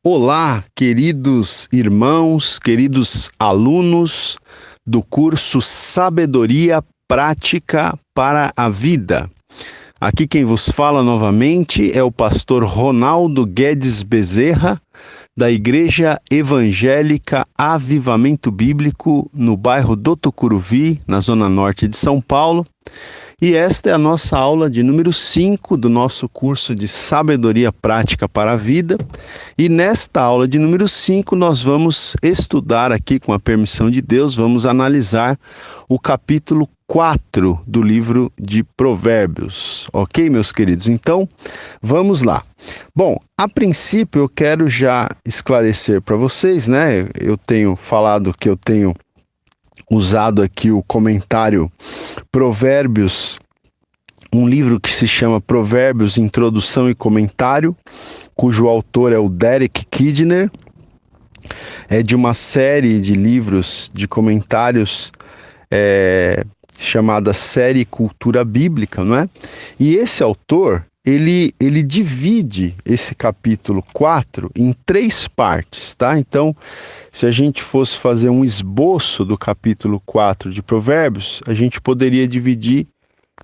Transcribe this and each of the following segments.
Olá, queridos irmãos, queridos alunos do curso Sabedoria Prática para a Vida. Aqui quem vos fala novamente é o pastor Ronaldo Guedes Bezerra, da Igreja Evangélica Avivamento Bíblico, no bairro do Tucuruvi, na zona norte de São Paulo. E esta é a nossa aula de número 5 do nosso curso de Sabedoria Prática para a Vida. E nesta aula de número 5 nós vamos estudar aqui, com a permissão de Deus, vamos analisar o capítulo 4 do livro de Provérbios. Ok, meus queridos? Então, vamos lá. Bom, a princípio eu quero já esclarecer para vocês, né? Eu tenho falado que eu tenho usado aqui o comentário Provérbios, um livro que se chama Provérbios, Introdução e Comentário, cujo autor é o Derek Kidner. É de uma série de livros de comentários chamada Série Cultura Bíblica, não é? E esse autor, ele divide esse capítulo 4 em 3 partes, tá? Então, se a gente fosse fazer um esboço do capítulo 4 de Provérbios, a gente poderia dividir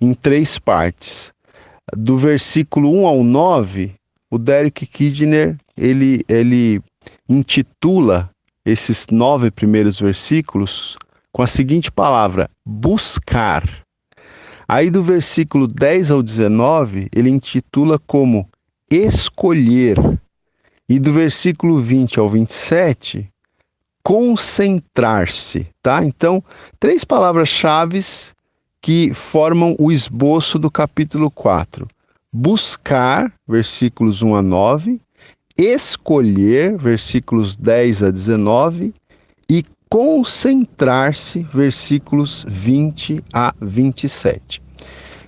em 3 partes. Do versículo 1 ao 9, o Derek Kidner, ele intitula esses 9 primeiros versículos com a seguinte palavra: buscar. Aí do versículo 10 ao 19, ele intitula como escolher. E do versículo 20 ao 27, concentrar-se, tá? Então, 3 palavras-chave que formam o esboço do capítulo 4. Buscar, versículos 1 a 9, escolher, versículos 10 a 19, e concentrar-se, versículos 20 a 27.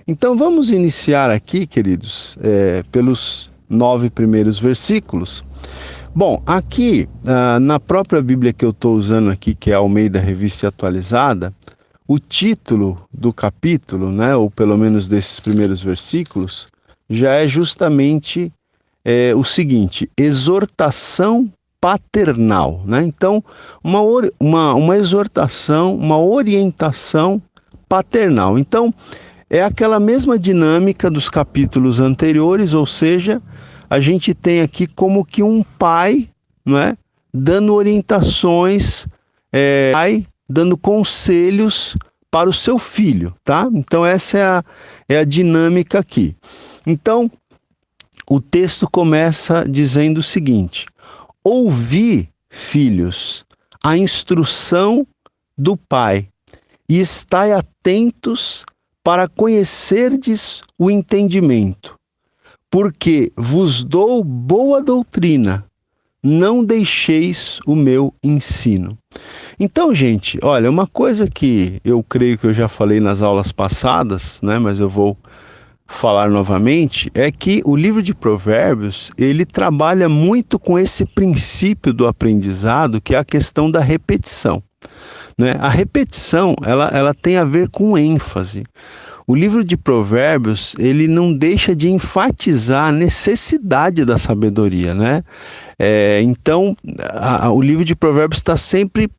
Então vamos iniciar aqui, queridos, pelos 9 primeiros versículos. Bom, aqui na própria Bíblia que eu estou usando aqui, que é a Almeida Revista Atualizada, o título do capítulo, né, ou pelo menos desses primeiros versículos, já é justamente o seguinte: exortação paternal, né? Então, uma exortação, uma orientação paternal. Então, é aquela mesma dinâmica dos capítulos anteriores, ou seja, a gente tem aqui como que um pai, não é, dando orientações, pai dando conselhos para o seu filho, tá? Então, essa é a dinâmica aqui. Então, o texto começa dizendo o seguinte: ouvi, filhos, a instrução do Pai, e estai atentos para conhecerdes o entendimento, porque vos dou boa doutrina, não deixeis o meu ensino. Então, gente, olha, uma coisa que eu creio que eu já falei nas aulas passadas, né, mas eu vou falar novamente, é que o livro de Provérbios, ele trabalha muito com esse princípio do aprendizado, que é a questão da repetição, né? A repetição, ela tem a ver com ênfase. O livro de Provérbios, ele não deixa de enfatizar a necessidade da sabedoria, né? Então, o livro de Provérbios está sempre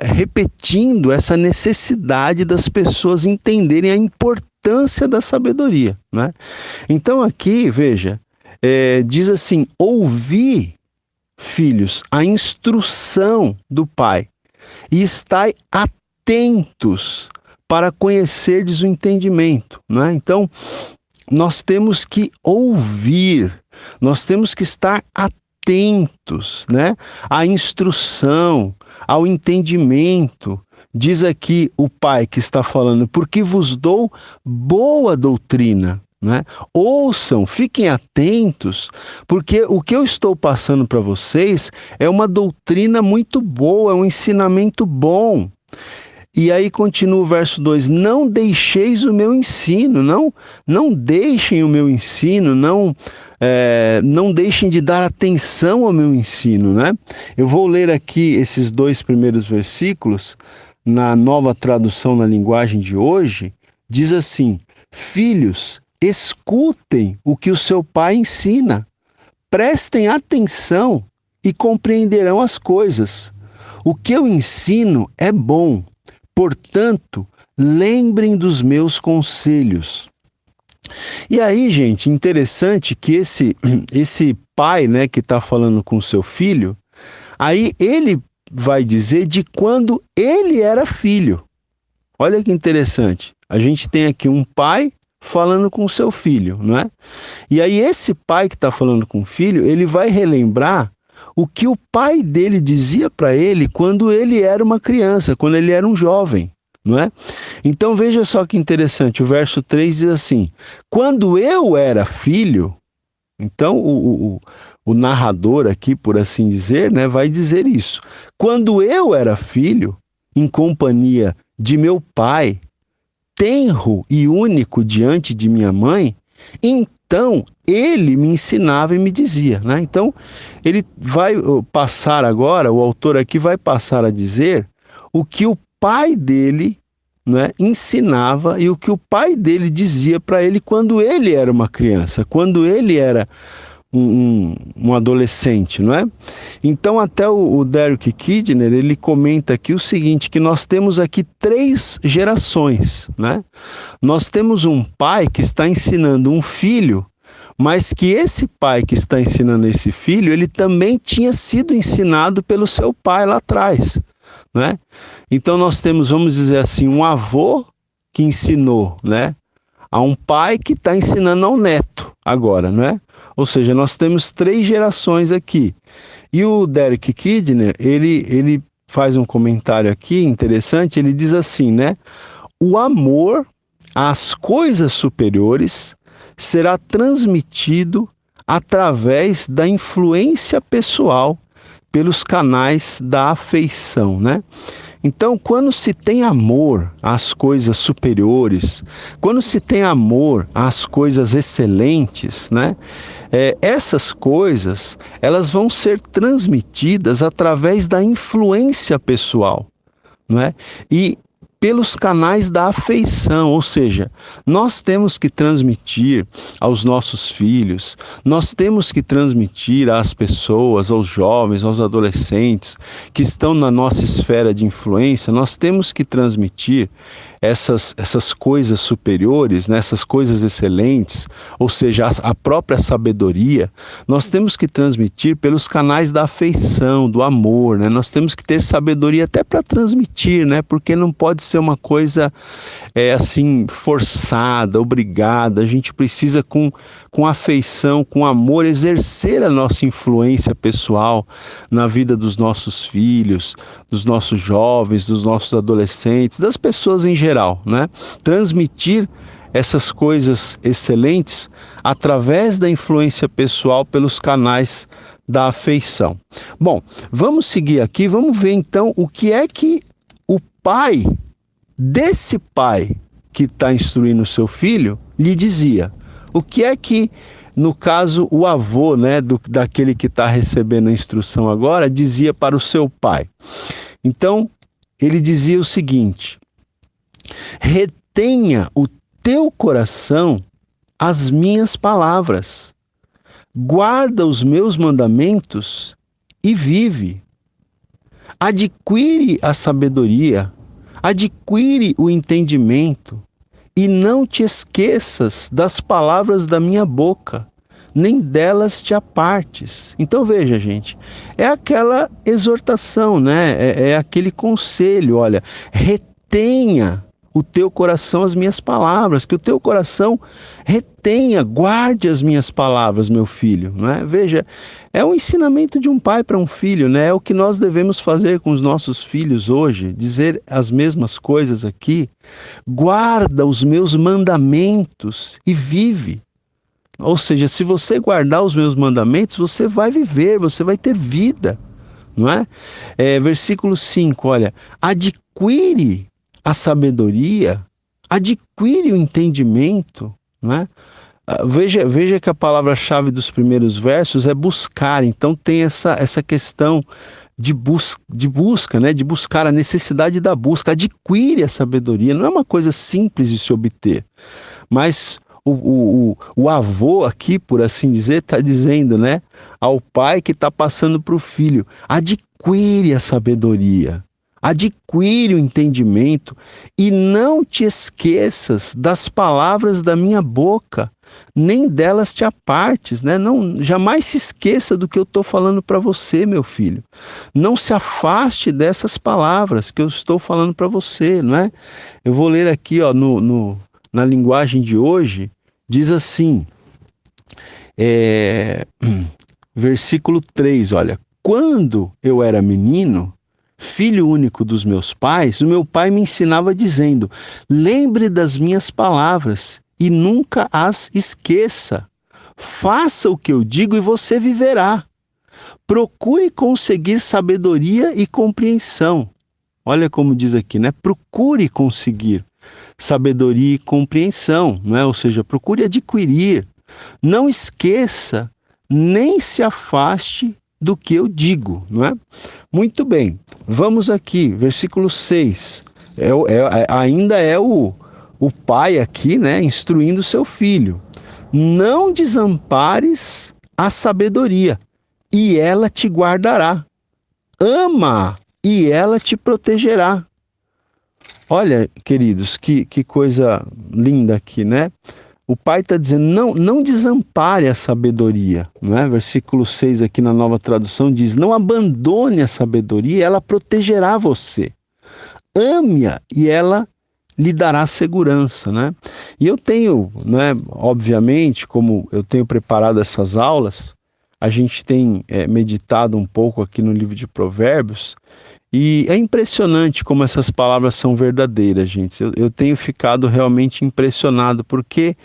repetindo essa necessidade das pessoas entenderem a importância da sabedoria, né? Então aqui, veja, diz assim: ouvi, filhos, a instrução do Pai, e estai atentos para conhecerdes o entendimento, né? Então, nós temos que ouvir, nós temos que estar atentos, né, à instrução, ao entendimento. Diz aqui o Pai que está falando: porque vos dou boa doutrina, né? Ouçam, fiquem atentos, porque o que eu estou passando para vocês é uma doutrina muito boa, é um ensinamento bom. E aí continua o verso 2: não deixeis o meu ensino, não deixem o meu ensino, não deixem de dar atenção ao meu ensino, né? Eu vou ler aqui esses 2 primeiros versículos na Nova Tradução na Linguagem de Hoje. Diz assim: filhos, escutem o que o seu pai ensina, prestem atenção e compreenderão as coisas. O que eu ensino é bom, portanto, lembrem dos meus conselhos. E aí, gente, interessante que esse pai, né, que está falando com o seu filho, aí ele vai dizer de quando ele era filho. Olha que interessante. A gente tem aqui um pai falando com o seu filho, não é? E aí esse pai que está falando com o filho, ele vai relembrar o que o pai dele dizia para ele quando ele era uma criança, quando ele era um jovem, não é? Então veja só que interessante, o verso 3 diz assim: quando eu era filho, então o narrador aqui, por assim dizer, né, vai dizer isso. Quando eu era filho, em companhia de meu pai, tenro e único diante de minha mãe, então ele me ensinava e me dizia, né? Então ele vai passar agora, o autor aqui vai passar a dizer o que o pai dele, né, ensinava e o que o pai dele dizia para ele quando ele era uma criança, quando ele era um adolescente, não é? Então até o Derek Kidner, ele comenta aqui o seguinte, que nós temos aqui 3 gerações, né? Nós temos um pai que está ensinando um filho, mas que esse pai que está ensinando esse filho, ele também tinha sido ensinado pelo seu pai lá atrás, né? Então nós temos, vamos dizer assim, um avô que ensinou, né, a um pai que está ensinando ao neto agora, não é? Ou seja, nós temos 3 gerações aqui. E o Derek Kidner, ele faz um comentário aqui interessante, ele diz assim, né? O amor às coisas superiores será transmitido através da influência pessoal pelos canais da afeição, né? Então, quando se tem amor às coisas superiores, quando se tem amor às coisas excelentes, né? Essas coisas, elas vão ser transmitidas através da influência pessoal, não é? E pelos canais da afeição, ou seja, nós temos que transmitir aos nossos filhos, nós temos que transmitir às pessoas, aos jovens, aos adolescentes que estão na nossa esfera de influência, nós temos que transmitir essas coisas superiores, né, essas coisas excelentes, ou seja, a própria sabedoria, nós temos que transmitir pelos canais da afeição, do amor, né? Nós temos que ter sabedoria até para transmitir, né? Porque não pode ser uma coisa assim forçada, obrigada. A gente precisa com afeição, com amor, exercer a nossa influência pessoal na vida dos nossos filhos, dos nossos jovens, dos nossos adolescentes, das pessoas em geral, né? Transmitir essas coisas excelentes através da influência pessoal pelos canais da afeição. Bom, vamos seguir aqui, vamos ver então o que é que o pai desse pai que está instruindo o seu filho lhe dizia. O que é que, no caso, o avô, né, daquele que está recebendo a instrução agora, dizia para o seu pai? Então, ele dizia o seguinte: retenha o teu coração as minhas palavras, guarda os meus mandamentos e vive. Adquire a sabedoria, adquire o entendimento, e não te esqueças das palavras da minha boca, nem delas te apartes. Então veja, gente, é aquela exortação, né? É aquele conselho, olha, retenha o teu coração as minhas palavras, que o teu coração retenha, guarde as minhas palavras, meu filho, não é? Veja, é um ensinamento de um pai para um filho, né? É o que nós devemos fazer com os nossos filhos hoje, dizer as mesmas coisas aqui. Guarda os meus mandamentos e vive. Ou seja, se você guardar os meus mandamentos, você vai viver, você vai ter vida, não é? Versículo 5, olha, adquire a sabedoria, adquire o entendimento, não é? Veja que a palavra-chave dos primeiros versos é buscar, então tem essa questão de busca, né? De buscar, a necessidade da busca, adquire a sabedoria, não é uma coisa simples de se obter, mas o avô aqui, por assim dizer, está dizendo, né, ao pai que está passando para o filho: adquire a sabedoria, adquire o entendimento e não te esqueças das palavras da minha boca, nem delas te apartes, né? Não, jamais se esqueça do que eu estou falando para você, meu filho. Não se afaste dessas palavras que eu estou falando para você, não é? Eu vou ler aqui, ó, na linguagem de hoje, diz assim, versículo 3, olha: quando eu era menino, filho único dos meus pais, o meu pai me ensinava dizendo: lembre das minhas palavras e nunca as esqueça. Faça o que eu digo e você viverá. Procure conseguir sabedoria e compreensão. Olha como diz aqui, né? Procure conseguir sabedoria e compreensão, não é? Ou seja, procure adquirir. Não esqueça, nem se afaste do que eu digo, não é? Muito bem, vamos aqui, versículo 6. Ainda é o pai aqui, né, instruindo seu filho. Não desampares a sabedoria, e ela te guardará. Ama, e ela te protegerá. Olha, queridos, que coisa linda aqui, né? O pai está dizendo: não desampare a sabedoria, não é? Versículo 6 aqui na Nova Tradução diz: não abandone a sabedoria, ela protegerá você. Ame-a e ela lhe dará segurança, né? E eu tenho, né, obviamente, como eu tenho preparado essas aulas, a gente tem meditado um pouco aqui no livro de Provérbios, e é impressionante como essas palavras são verdadeiras, gente. Eu tenho ficado realmente impressionado, porque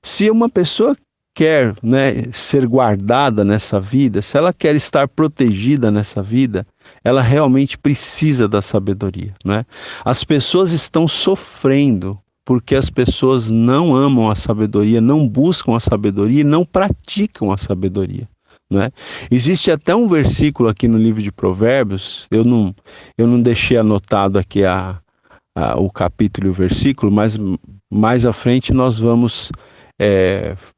se uma pessoa quer, né, ser guardada nessa vida, se ela quer estar protegida nessa vida, ela realmente precisa da sabedoria, né? As pessoas estão sofrendo porque as pessoas não amam a sabedoria, não buscam a sabedoria e não praticam a sabedoria. Né? Existe até um versículo aqui no livro de Provérbios, eu não deixei anotado aqui o capítulo e o versículo, mas mais à frente nós vamos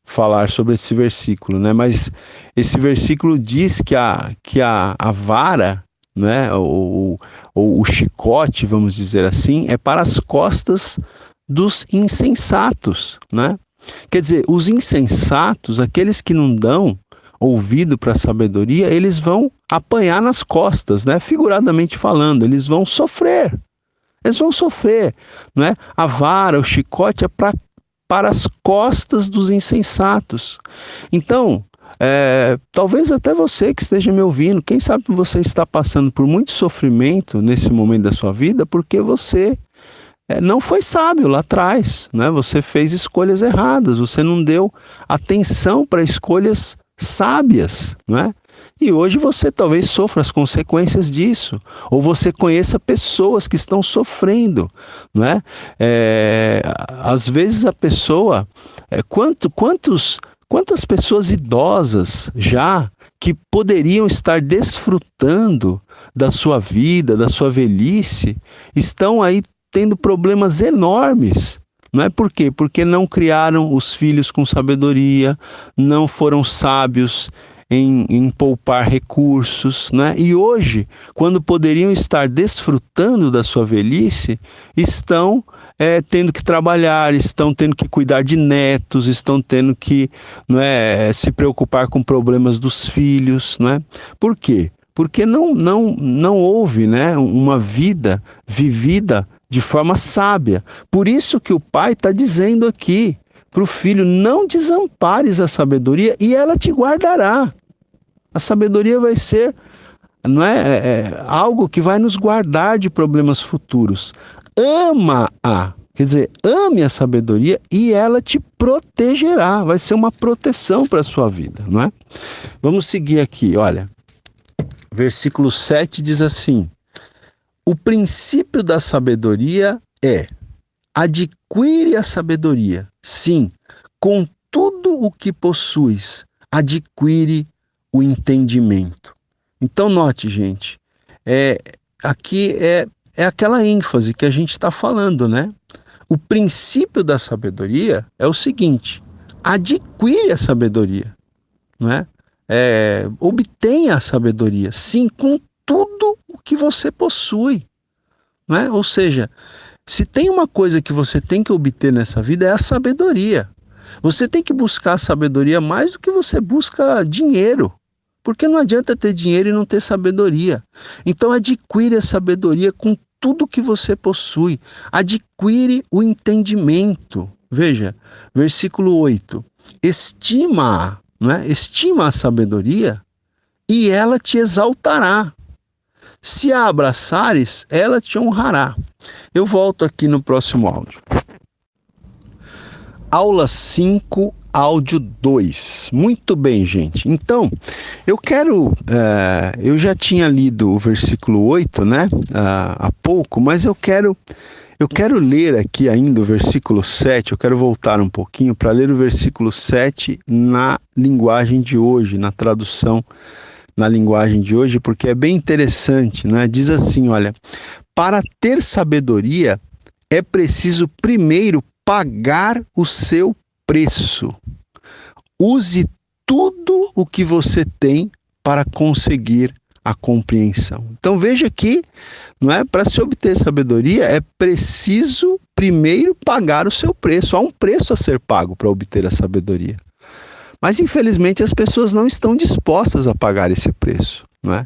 falar sobre esse versículo, né? Mas esse versículo diz que a vara, né? O chicote, vamos dizer assim, é para as costas dos insensatos, né? Quer dizer, os insensatos, aqueles que não dão ouvido para a sabedoria, eles vão apanhar nas costas, né? Figuradamente falando, eles vão sofrer. Eles vão sofrer, não é? A vara, o chicote é para as costas dos insensatos. Então, talvez até você que esteja me ouvindo, quem sabe você está passando por muito sofrimento nesse momento da sua vida porque você não foi sábio lá atrás, né? Você fez escolhas erradas, você não deu atenção para escolhas sábias, né? E hoje você talvez sofra as consequências disso, ou você conheça pessoas que estão sofrendo, né? Às vezes a pessoa, quantas pessoas idosas já que poderiam estar desfrutando da sua vida, da sua velhice, estão aí tendo problemas enormes. Não é por quê? Porque não criaram os filhos com sabedoria, não foram sábios em poupar recursos, né? E hoje, quando poderiam estar desfrutando da sua velhice, estão tendo que trabalhar, estão tendo que cuidar de netos, estão tendo que, não é, se preocupar com problemas dos filhos, não é? Por quê? Porque não houve, né, uma vida vivida de forma sábia. Por isso que o pai está dizendo aqui para o filho: não desampares a sabedoria e ela te guardará. A sabedoria vai ser, não algo que vai nos guardar de problemas futuros. Ama-a, quer dizer, ame a sabedoria e ela te protegerá. Vai ser uma proteção para a sua vida, não é? Vamos seguir aqui, olha. Versículo 7 diz assim: o princípio da sabedoria é: adquire a sabedoria. Sim, com tudo o que possuis, adquire o entendimento. Então note, gente, aqui é aquela ênfase que a gente está falando, né? O princípio da sabedoria é o seguinte: adquire a sabedoria, não é? Obtenha a sabedoria, sim, com tudo o que você possui, não é? Ou seja, se tem uma coisa que você tem que obter nessa vida é a sabedoria. Você tem que buscar a sabedoria mais do que você busca dinheiro, porque não adianta ter dinheiro e não ter sabedoria. Então adquire a sabedoria com tudo que você possui, adquire o entendimento. Veja, versículo 8, estima, não é? Estima a sabedoria e ela te exaltará. Se a abraçares, ela te honrará. Eu volto aqui no próximo áudio. Aula 5, áudio 2. Muito bem, gente. Então, eu já tinha lido o versículo 8, né, há pouco, mas eu quero ler aqui ainda o versículo 7, eu quero voltar um pouquinho para ler o versículo 7 na linguagem de hoje, na tradução na linguagem de hoje, porque é bem interessante, né? Diz assim, olha, para ter sabedoria é preciso primeiro pagar o seu preço. Use tudo o que você tem para conseguir a compreensão. Então veja que, não é, para se obter sabedoria é preciso primeiro pagar o seu preço. Há um preço a ser pago para obter a sabedoria. Mas infelizmente as pessoas não estão dispostas a pagar esse preço, não é?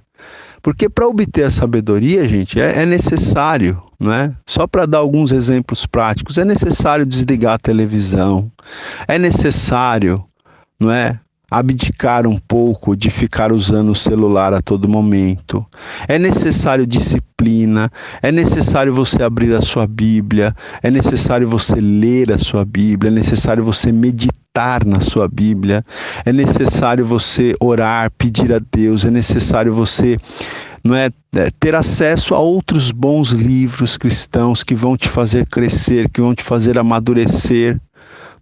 Porque para obter a sabedoria, gente, é necessário, não é? Só para dar alguns exemplos práticos, é necessário desligar a televisão, é necessário, não é, abdicar um pouco de ficar usando o celular a todo momento, é necessário disciplina, é necessário você abrir a sua Bíblia, é necessário você ler a sua Bíblia, é necessário você meditar na sua Bíblia, é necessário você orar, pedir a Deus, é necessário você, não é, ter acesso a outros bons livros cristãos que vão te fazer crescer, que vão te fazer amadurecer,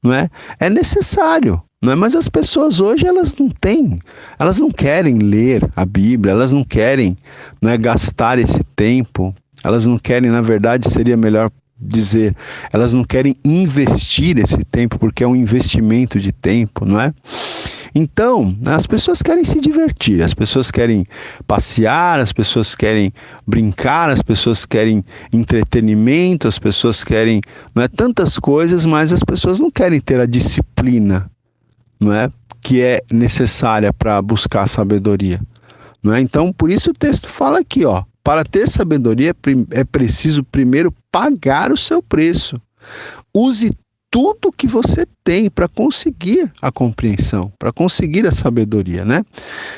não é? É necessário, não é? Mas as pessoas hoje elas não querem ler a Bíblia, elas não querem, não é, gastar esse tempo, elas não querem, na verdade seria melhor dizer, elas não querem investir esse tempo, porque é um investimento de tempo, não é? Então, as pessoas querem se divertir, as pessoas querem passear, as pessoas querem brincar, as pessoas querem entretenimento, as pessoas querem, não é, tantas coisas, mas as pessoas não querem ter a disciplina, não é, que é necessária para buscar a sabedoria, não é? Então, por isso o texto fala aqui, ó, para ter sabedoria é preciso primeiro pagar o seu preço. Use tudo que você tem para conseguir a compreensão, para conseguir a sabedoria, né?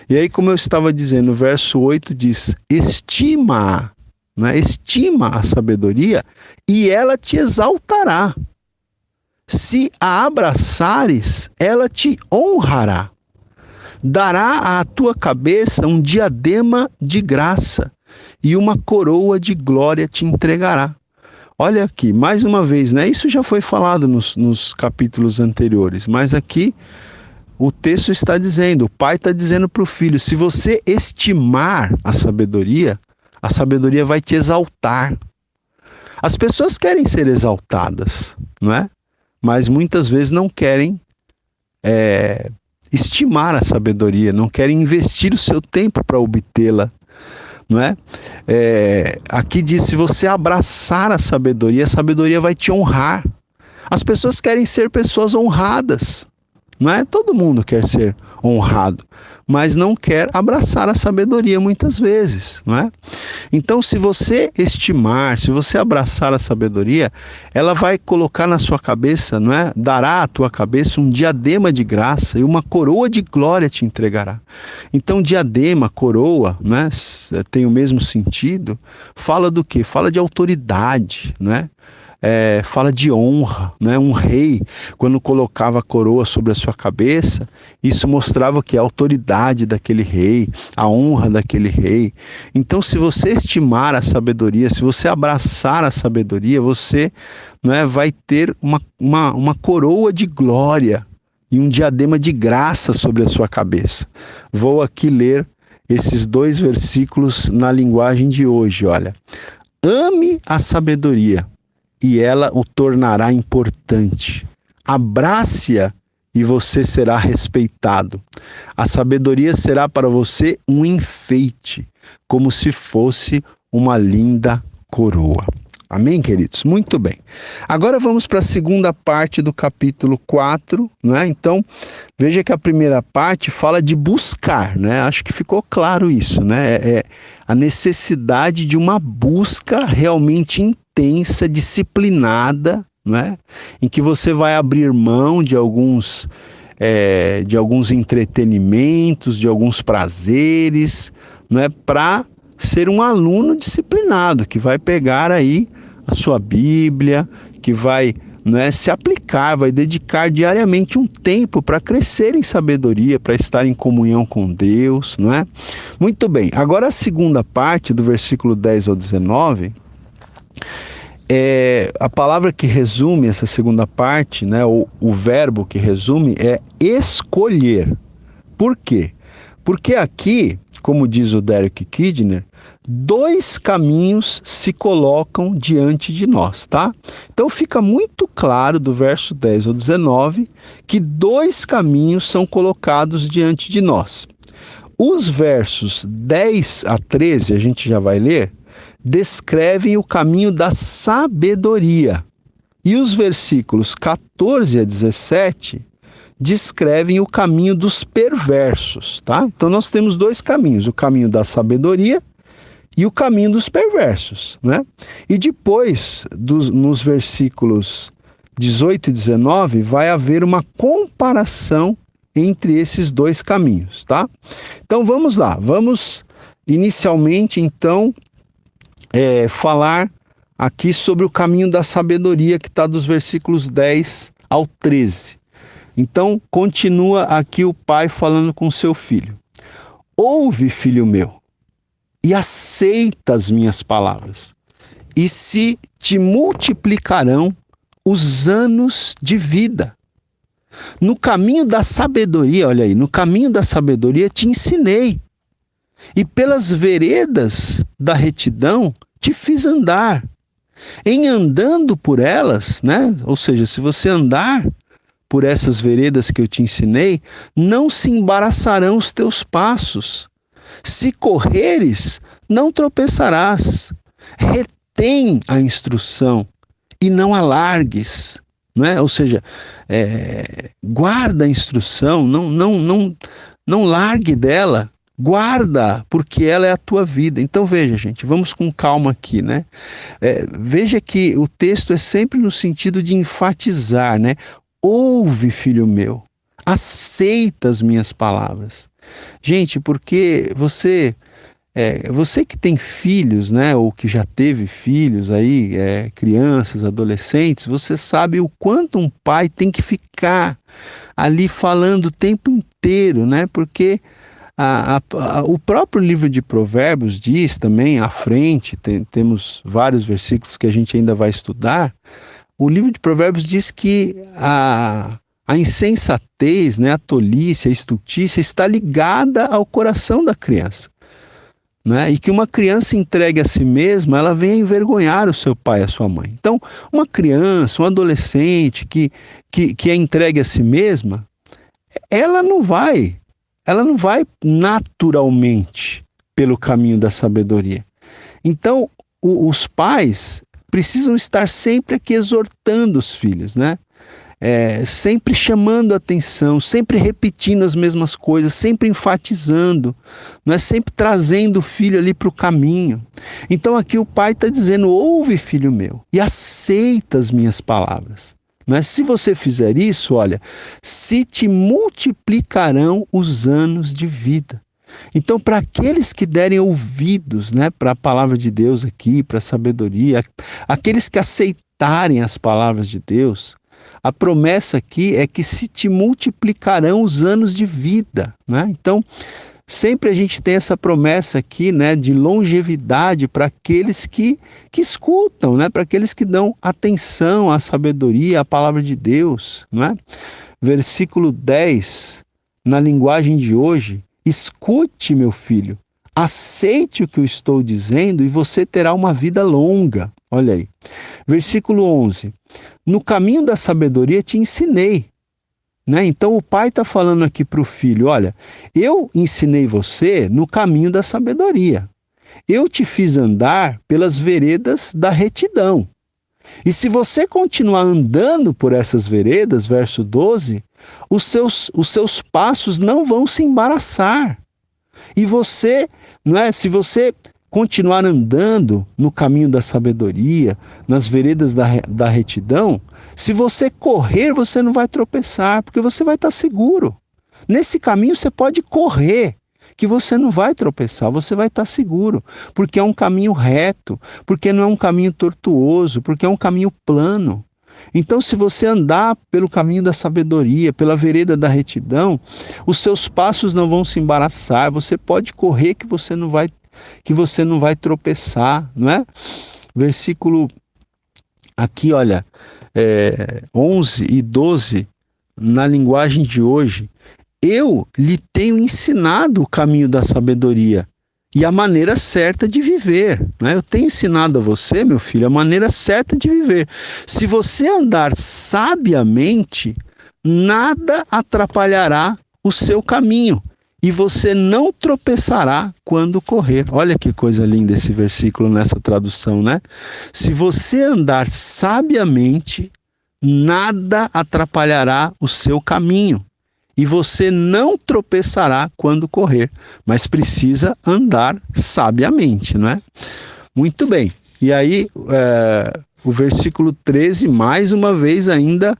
E aí, como eu estava dizendo, o verso 8 diz, estima, né? Estima a sabedoria e ela te exaltará. Se a abraçares, ela te honrará. Dará à tua cabeça um diadema de graça e uma coroa de glória te entregará. Olha aqui, mais uma vez, né? Isso já foi falado nos capítulos anteriores, mas aqui o texto está dizendo, o pai está dizendo para o filho, se você estimar a sabedoria vai te exaltar. As pessoas querem ser exaltadas, não é? Mas muitas vezes não querem estimar a sabedoria, não querem investir o seu tempo para obtê-la, não é? Aqui diz, se você abraçar a sabedoria vai te honrar. As pessoas querem ser pessoas honradas, não é? Todo mundo quer ser honrado, mas não quer abraçar a sabedoria muitas vezes, não é? Então, se você estimar, se você abraçar a sabedoria, ela vai colocar na sua cabeça, não é? Dará à tua cabeça um diadema de graça e uma coroa de glória te entregará. Então, diadema, coroa, não é? Tem o mesmo sentido. Fala do quê? Fala de autoridade, não é? Fala de honra, né? Um rei, quando colocava a coroa sobre a sua cabeça, isso mostrava que a autoridade daquele rei, a honra daquele rei. Então, se você estimar a sabedoria, se você abraçar a sabedoria, você, não é, vai ter uma coroa de glória e um diadema de graça sobre a sua cabeça. Vou aqui ler esses 2 versículos na linguagem de hoje, olha. Ame a sabedoria e ela o tornará importante. Abrace-a e você será respeitado. A sabedoria será para você um enfeite, como se fosse uma linda coroa. Amém, queridos? Muito bem. Agora vamos para a segunda parte do capítulo 4, não é? Então, veja que a primeira parte fala de buscar, né? Acho que ficou claro isso, né? É a necessidade de uma busca realmente intensa, disciplinada, não é? Em que você vai abrir mão de alguns entretenimentos, de alguns prazeres, não é? Para ser um aluno disciplinado, que vai pegar aí a sua Bíblia, que vai, não é, se aplicar, vai dedicar diariamente um tempo para crescer em sabedoria, para estar em comunhão com Deus, não é? Muito bem, agora a segunda parte, do versículo 10 ao 19, a palavra que resume essa segunda parte, né, o verbo que resume é escolher. Por quê? Porque aqui, como diz o Derek Kidner, dois caminhos se colocam diante de nós, tá? Então fica muito claro do verso 10 ao 19 que dois caminhos são colocados diante de nós. Os versos 10 a 13, a gente já vai ler, descrevem o caminho da sabedoria. E os versículos 14 a 17 descrevem o caminho dos perversos, tá? Então nós temos dois caminhos, o caminho da sabedoria e o caminho dos perversos, né? E depois, nos versículos 18 e 19, vai haver uma comparação entre esses dois caminhos, tá? Então vamos lá, vamos inicialmente então falar aqui sobre o caminho da sabedoria, que está dos versículos 10 ao 13. Então, continua aqui o pai falando com seu filho. Ouve, filho meu, e aceita as minhas palavras, e se te multiplicarão os anos de vida. No caminho da sabedoria, olha aí, no caminho da sabedoria te ensinei, e pelas veredas da retidão te fiz andar. Em andando por elas, né? Ou seja, se você andar por essas veredas que eu te ensinei, não se embaraçarão os teus passos. Se correres, não tropeçarás. Retém a instrução e não a largues, né? Ou seja, guarda a instrução, não largue dela. Guarda, porque ela é a tua vida. Então veja, gente, vamos com calma aqui, né? Veja que o texto é sempre no sentido de enfatizar, né? Ouve, filho meu, aceita as minhas palavras. Gente, porque você que tem filhos, né? Ou que já teve filhos aí, crianças, adolescentes, você sabe o quanto um pai tem que ficar ali falando o tempo inteiro, né? Porque o próprio livro de Provérbios diz também, à frente, temos vários versículos que a gente ainda vai estudar. O livro de Provérbios diz que a insensatez, né, a tolice, a estultícia está ligada ao coração da criança, né? E que uma criança entregue a si mesma, ela vem a envergonhar o seu pai e a sua mãe. Então, uma criança, um adolescente que é entregue a si mesma, ela não vai naturalmente pelo caminho da sabedoria. Então, os pais precisam estar sempre aqui exortando os filhos, né? Sempre chamando a atenção, sempre repetindo as mesmas coisas, sempre enfatizando, não é? Sempre trazendo o filho ali para o caminho. Então aqui o pai está dizendo, ouve, filho meu, e aceita as minhas palavras. Mas se você fizer isso, olha, se te multiplicarão os anos de vida. Então, para aqueles que derem ouvidos, né, para a palavra de Deus aqui, para a sabedoria, aqueles que aceitarem as palavras de Deus, a promessa aqui é que se te multiplicarão os anos de vida, né? Então, sempre a gente tem essa promessa aqui, né, de longevidade para aqueles que escutam, né, para aqueles que dão atenção à sabedoria, à palavra de Deus, não é? Versículo 10, na linguagem de hoje, escute, meu filho, aceite o que eu estou dizendo e você terá uma vida longa. Olha aí. Versículo 11, no caminho da sabedoria te ensinei, né? Então o pai está falando aqui para o filho: olha, eu ensinei você no caminho da sabedoria. Eu te fiz andar pelas veredas da retidão. E se você continuar andando por essas veredas, verso 12, os seus passos não vão se embaraçar. E você, não é? Se você continuar andando no caminho da sabedoria, nas veredas da retidão, se você correr, você não vai tropeçar, porque você vai estar seguro. Nesse caminho você pode correr, que você não vai tropeçar, você vai estar seguro, porque é um caminho reto, porque não é um caminho tortuoso, porque é um caminho plano. Então, se você andar pelo caminho da sabedoria, pela vereda da retidão, os seus passos não vão se embaraçar, você pode correr que você não vai tropeçar, não é? Versículo aqui, olha, 11 e 12, na linguagem de hoje: eu lhe tenho ensinado o caminho da sabedoria e a maneira certa de viver, né? Eu tenho ensinado a você, meu filho, a maneira certa de viver. Se você andar sabiamente, nada atrapalhará o seu caminho e você não tropeçará quando correr. Olha que coisa linda esse versículo nessa tradução, né? Se você andar sabiamente, nada atrapalhará o seu caminho e você não tropeçará quando correr, mas precisa andar sabiamente, não é? Muito bem. E aí, o versículo 13, mais uma vez ainda,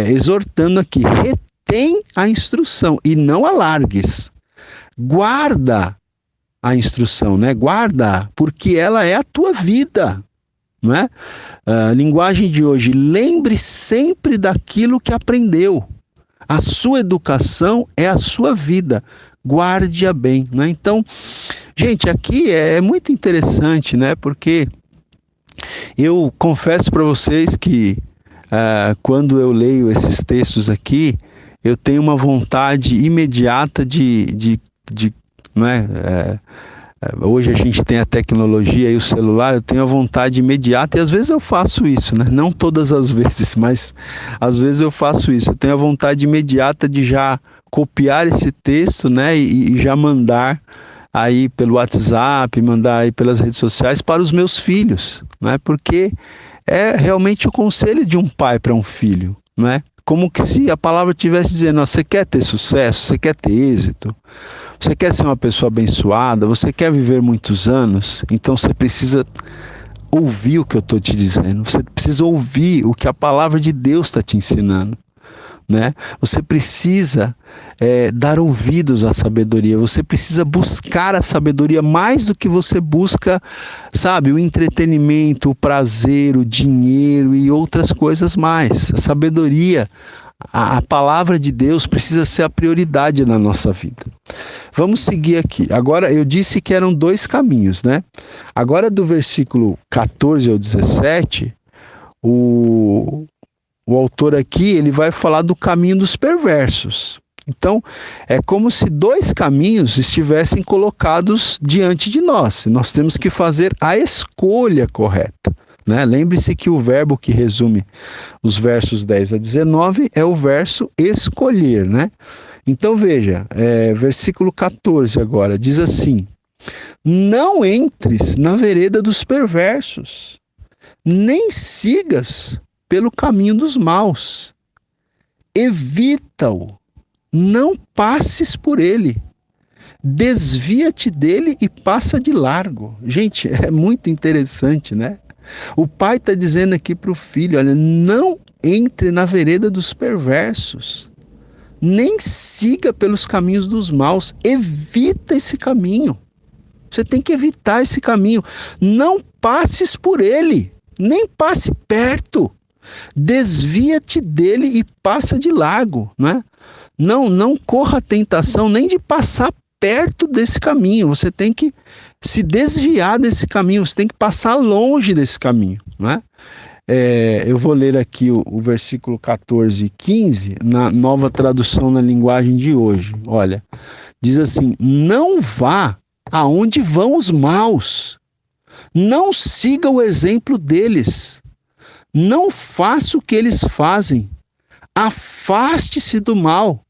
exortando aqui: retém a instrução e não alargues. Guarda a instrução, né? Guarda, porque ela é a tua vida, não é? Linguagem de hoje: lembre sempre daquilo que aprendeu. A sua educação é a sua vida, guarde-a bem, né? Então, gente, aqui é muito interessante, né? Porque eu confesso para vocês que quando eu leio esses textos aqui, eu tenho uma vontade imediata não é? Hoje a gente tem a tecnologia e o celular, eu tenho a vontade imediata, e às vezes eu faço isso, né? Não todas as vezes, mas às vezes eu faço isso. Eu tenho a vontade imediata de já copiar esse texto, né? E já mandar aí pelo WhatsApp, mandar aí pelas redes sociais para os meus filhos, né? Porque é realmente o conselho de um pai para um filho, não é? Como que se a palavra estivesse dizendo: você quer ter sucesso, você quer ter êxito, você quer ser uma pessoa abençoada, você quer viver muitos anos, então você precisa ouvir o que eu estou te dizendo, você precisa ouvir o que a palavra de Deus está te ensinando, né? Você precisa dar ouvidos à sabedoria, você precisa buscar a sabedoria mais do que você busca, sabe, o entretenimento, o prazer, o dinheiro e outras coisas mais. A sabedoria, a palavra de Deus precisa ser a prioridade na nossa vida. Vamos seguir aqui. Agora, eu disse que eram dois caminhos, né? Agora, do versículo 14 ao 17, o autor aqui, ele vai falar do caminho dos perversos. Então, é como se dois caminhos estivessem colocados diante de nós. Nós temos que fazer a escolha correta, né? Lembre-se que o verbo que resume os versos 10 a 19 é o verso escolher, né? Então veja, versículo 14 agora, diz assim: não entres na vereda dos perversos, nem sigas pelo caminho dos maus. Evita-o, não passes por ele. Desvia-te dele e passa de largo. Gente, é muito interessante, né? O pai está dizendo aqui para o filho: olha, não entre na vereda dos perversos, nem siga pelos caminhos dos maus, evita esse caminho. Você tem que evitar esse caminho. Não passes por ele, nem passe perto. Desvia-te dele e passa de largo, né? Não corra a tentação nem de passar perto desse caminho. Você tem que se desviar desse caminho, você tem que passar longe desse caminho, né? Eu vou ler aqui o versículo 14 e 15, na nova tradução na linguagem de hoje. Olha, diz assim: não vá aonde vão os maus, não siga o exemplo deles, não faça o que eles fazem, afaste-se do mal,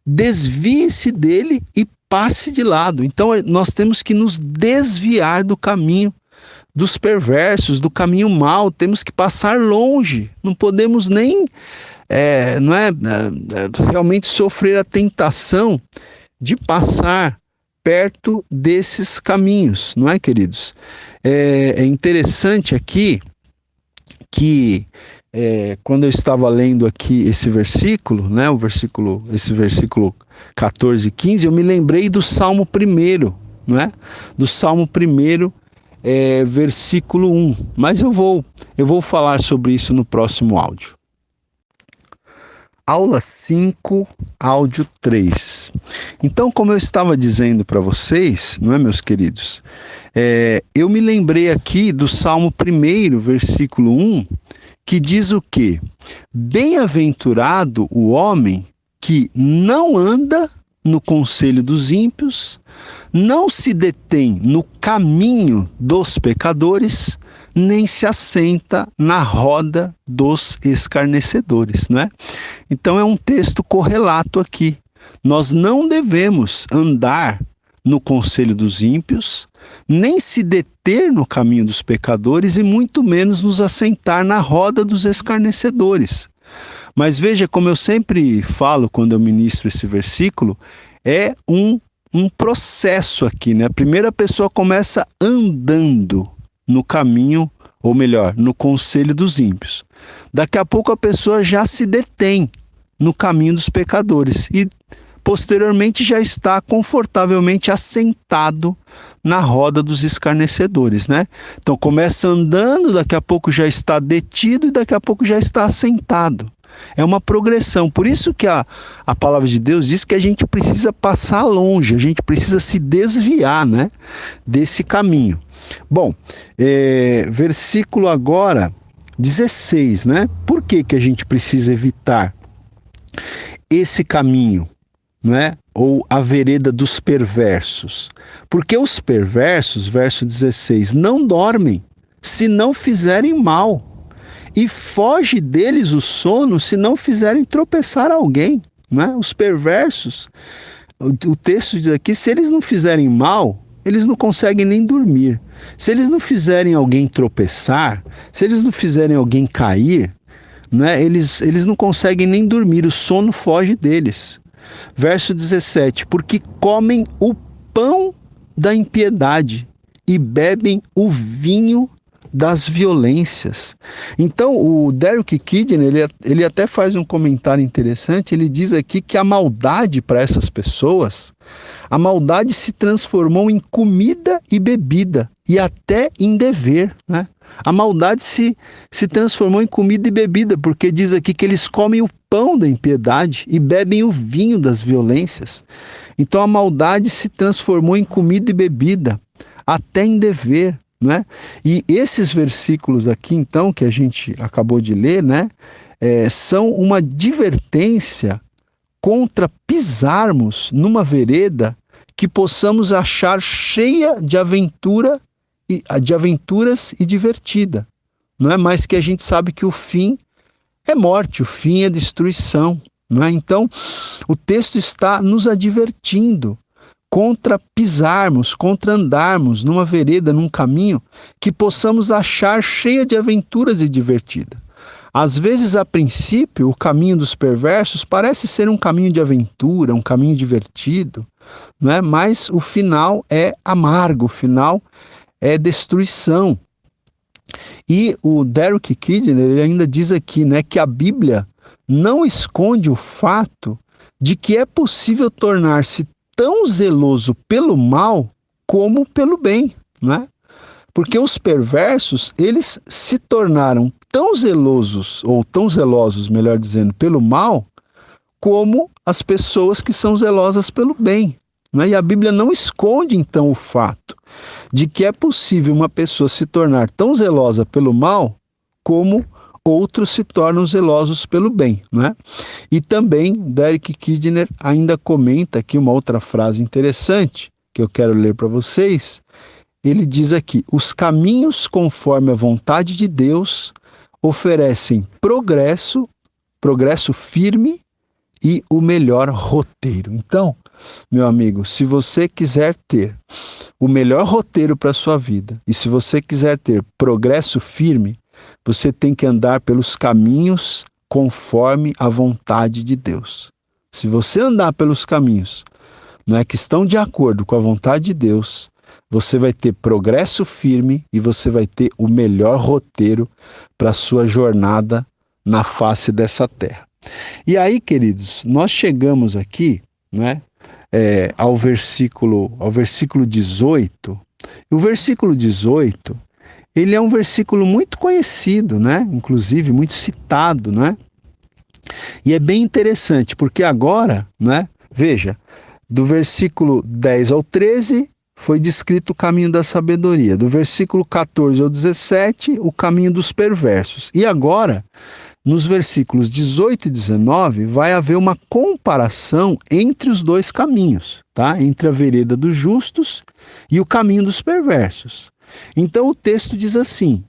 desvie-se dele e passe de lado. Então nós temos que nos desviar do caminho dos perversos, do caminho mau, temos que passar longe, não podemos nem realmente sofrer a tentação de passar perto desses caminhos, não é, queridos? É interessante aqui que quando eu estava lendo aqui esse versículo, né, esse versículo 14 e 15, eu me lembrei do Salmo 1, não é? Do Salmo 1, versículo 1. Mas eu vou falar sobre isso no próximo áudio. Aula 5, áudio 3. Então, como eu estava dizendo para vocês, não é, meus queridos? Eu me lembrei aqui do Salmo 1, versículo 1, que diz o quê? Bem-aventurado o homem que não anda no conselho dos ímpios, não se detém no caminho dos pecadores, nem se assenta na roda dos escarnecedores, não é? Então é um texto correlato aqui. Nós não devemos andar no conselho dos ímpios, nem se deter no caminho dos pecadores e muito menos nos assentar na roda dos escarnecedores. Mas veja, como eu sempre falo quando eu ministro esse versículo, é um processo aqui, né? A primeira pessoa começa andando no caminho, ou melhor, no conselho dos ímpios. Daqui a pouco a pessoa já se detém no caminho dos pecadores e posteriormente já está confortavelmente assentado na roda dos escarnecedores, né? Então começa andando, daqui a pouco já está detido e daqui a pouco já está assentado. É uma progressão, por isso que a palavra de Deus diz que a gente precisa passar longe, a gente precisa se desviar, né, desse caminho. Bom, versículo agora 16, né? Por que a gente precisa evitar esse caminho, né? Ou a vereda dos perversos? Porque os perversos, verso 16, não dormem se não fizerem mal, e foge deles o sono se não fizerem tropeçar alguém, né? Os perversos, o texto diz aqui, se eles não fizerem mal, eles não conseguem nem dormir. Se eles não fizerem alguém tropeçar, se eles não fizerem alguém cair, né? Eles não conseguem nem dormir, o sono foge deles. Verso 17, porque comem o pão da impiedade e bebem o vinho das violências. Então o Derek Kidner, ele até faz um comentário interessante, ele diz aqui que a maldade para essas pessoas, a maldade se transformou em comida e bebida e até em dever, né? A maldade se transformou em comida e bebida, porque diz aqui que eles comem o pão da impiedade e bebem o vinho das violências. Então a maldade se transformou em comida e bebida, até em dever. Né? E esses versículos aqui, então, que a gente acabou de ler, né, são uma advertência contra pisarmos numa vereda que possamos achar cheia de aventuras e divertida. Não é mais que a gente sabe que o fim é morte, o fim é destruição. Não é? Então, o texto está nos advertindo contra pisarmos, contra andarmos numa vereda, num caminho que possamos achar cheia de aventuras e divertida. Às vezes, a princípio, o caminho dos perversos parece ser um caminho de aventura, um caminho divertido, não é? Mas o final é amargo, o final é destruição. E o Derek Kidner, ele ainda diz aqui, né, que a Bíblia não esconde o fato de que é possível tornar-se tão zeloso pelo mal como pelo bem, não é? Porque os perversos, eles se tornaram tão zelosos, ou tão zelosos, melhor dizendo, pelo mal, como as pessoas que são zelosas pelo bem, não é? E a Bíblia não esconde, então, o fato de que é possível uma pessoa se tornar tão zelosa pelo mal como outros se tornam zelosos pelo bem, né? E também Derek Kidner ainda comenta aqui uma outra frase interessante que eu quero ler para vocês. Ele diz aqui: os caminhos conforme a vontade de Deus oferecem progresso progresso firme e o melhor roteiro. Então, meu amigo, se você quiser ter o melhor roteiro para a sua vida e se você quiser ter progresso firme, você tem que andar pelos caminhos conforme a vontade de Deus. Se você andar pelos caminhos, não é, que estão de acordo com a vontade de Deus, você vai ter progresso firme e você vai ter o melhor roteiro para a sua jornada na face dessa terra. E aí, queridos, nós chegamos aqui, né, ao versículo 18. E o versículo 18, ele é um versículo muito conhecido, né? Inclusive muito citado, né? E é bem interessante, porque agora, né? Veja, do versículo 10 ao 13 foi descrito o caminho da sabedoria. Do versículo 14 ao 17, o caminho dos perversos. E agora, nos versículos 18 e 19, vai haver uma comparação entre os dois caminhos, tá? Entre a vereda dos justos e o caminho dos perversos. Então o texto diz assim: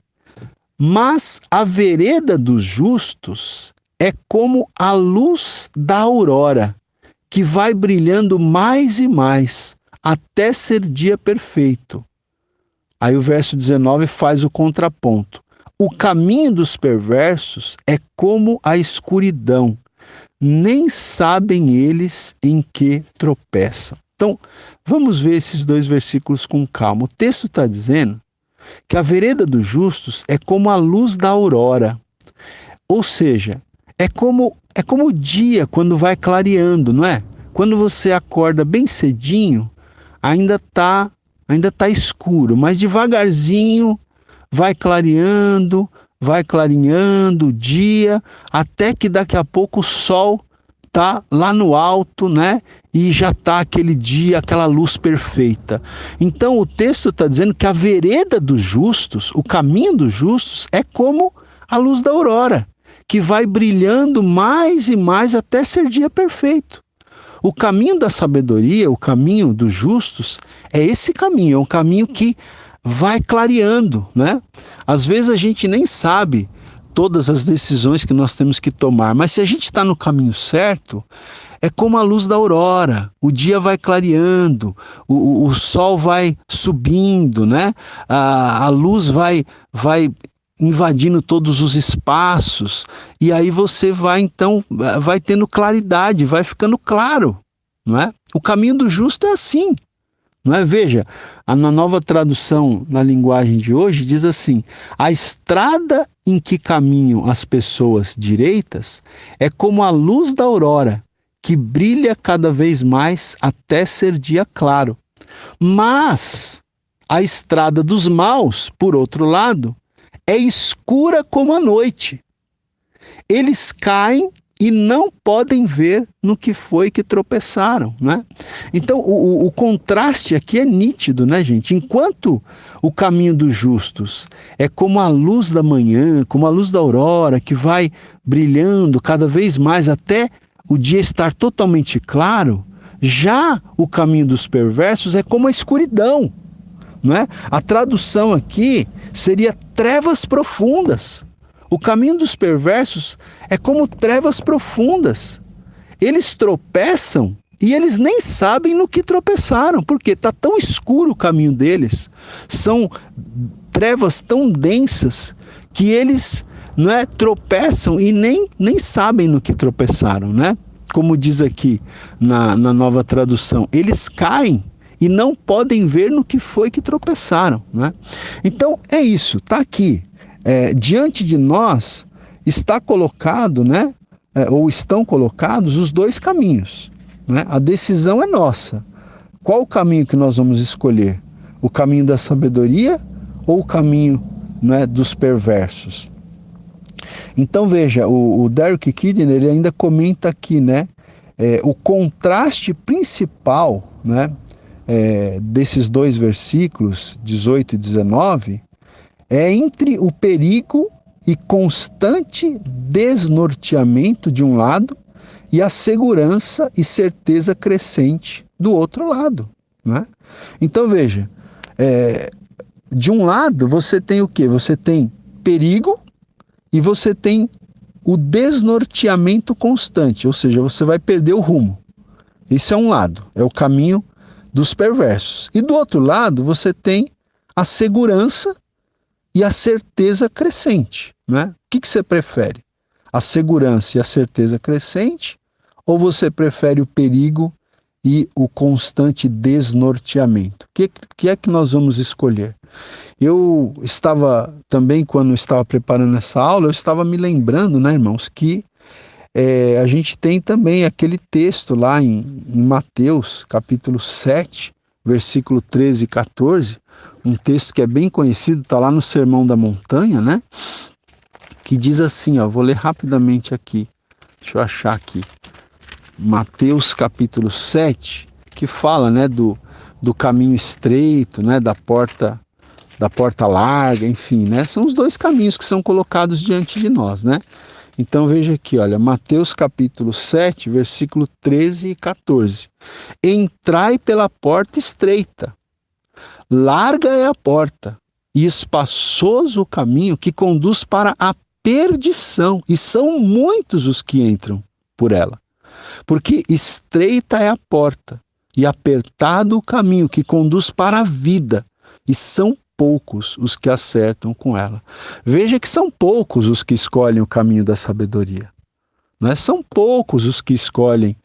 mas a vereda dos justos é como a luz da aurora, que vai brilhando mais e mais, até ser dia perfeito. Aí o verso 19 faz o contraponto. O caminho dos perversos é como a escuridão, nem sabem eles em que tropeçam. Então, vamos ver esses dois versículos com calma. O texto está dizendo que a vereda dos justos é como a luz da aurora. Ou seja, é como o dia quando vai clareando, não é? Quando você acorda bem cedinho, ainda tá escuro, mas devagarzinho vai clareando o dia, até que daqui a pouco o sol tá lá no alto, né? E já tá aquele dia, aquela luz perfeita. Então o texto está dizendo que a vereda dos justos, o caminho dos justos, é como a luz da aurora, que vai brilhando mais e mais até ser dia perfeito. O caminho da sabedoria, o caminho dos justos, é esse caminho, é um caminho que vai clareando, né? Às vezes a gente nem sabe todas as decisões que nós temos que tomar, mas se a gente está no caminho certo, é como a luz da aurora, o dia vai clareando, o sol vai subindo, né? A luz vai invadindo todos os espaços, e aí você vai tendo claridade, vai ficando claro, não é? O caminho do justo é assim. Não é? Veja, na nova tradução na linguagem de hoje diz assim: a estrada em que caminham as pessoas direitas é como a luz da aurora, que brilha cada vez mais até ser dia claro. Mas a estrada dos maus, por outro lado, é escura como a noite. Eles caem e não podem ver no que foi que tropeçaram, né? Então, o contraste aqui é nítido, né, gente? Enquanto o caminho dos justos é como a luz da manhã, como a luz da aurora, que vai brilhando cada vez mais até o dia estar totalmente claro, já o caminho dos perversos é como a escuridão, não é? A tradução aqui seria trevas profundas. O caminho dos perversos é como trevas profundas. Eles tropeçam e eles nem sabem no que tropeçaram, porque está tão escuro o caminho deles. São trevas tão densas que eles, não é, tropeçam e nem sabem no que tropeçaram, né? Como diz aqui na nova tradução, eles caem e não podem ver no que foi que tropeçaram, né? Então é isso, está aqui. Diante de nós está colocado, né, ou estão colocados os dois caminhos, né? A decisão é nossa. Qual o caminho que nós vamos escolher? O caminho da sabedoria ou o caminho, né, dos perversos? Então veja, o Derek Kidner, ele ainda comenta aqui, né, o contraste principal, né, desses dois versículos 18 e 19 é entre o perigo e constante desnorteamento de um lado e a segurança e certeza crescente do outro lado, né? Então veja, de um lado você tem o quê? Você tem perigo e você tem o desnorteamento constante, ou seja, você vai perder o rumo. Isso é um lado, é o caminho dos perversos. E do outro lado, você tem a segurança e a certeza crescente, né? O que você prefere? A segurança e a certeza crescente? Ou você prefere o perigo e o constante desnorteamento? O que é que nós vamos escolher? Eu estava também, quando estava preparando essa aula, eu estava me lembrando, né, irmãos, que a gente tem também aquele texto lá em Mateus, capítulo 7, versículo 13 e 14, um texto que é bem conhecido, está lá no Sermão da Montanha, né? Que diz assim, ó, vou ler rapidamente aqui, deixa eu achar aqui. Mateus capítulo 7, que fala, né, do caminho estreito, né, da porta larga, enfim, né? São os dois caminhos que são colocados diante de nós, né? Então veja aqui, olha, Mateus capítulo 7, versículo 13 e 14. Entrai pela porta estreita, larga é a porta, e espaçoso o caminho que conduz para a perdição, e são muitos os que entram por ela. Porque estreita é a porta, e apertado o caminho que conduz para a vida, e são poucos os que acertam com ela. Veja que são poucos os que escolhem o caminho da sabedoria. Não é? São poucos os que escolhem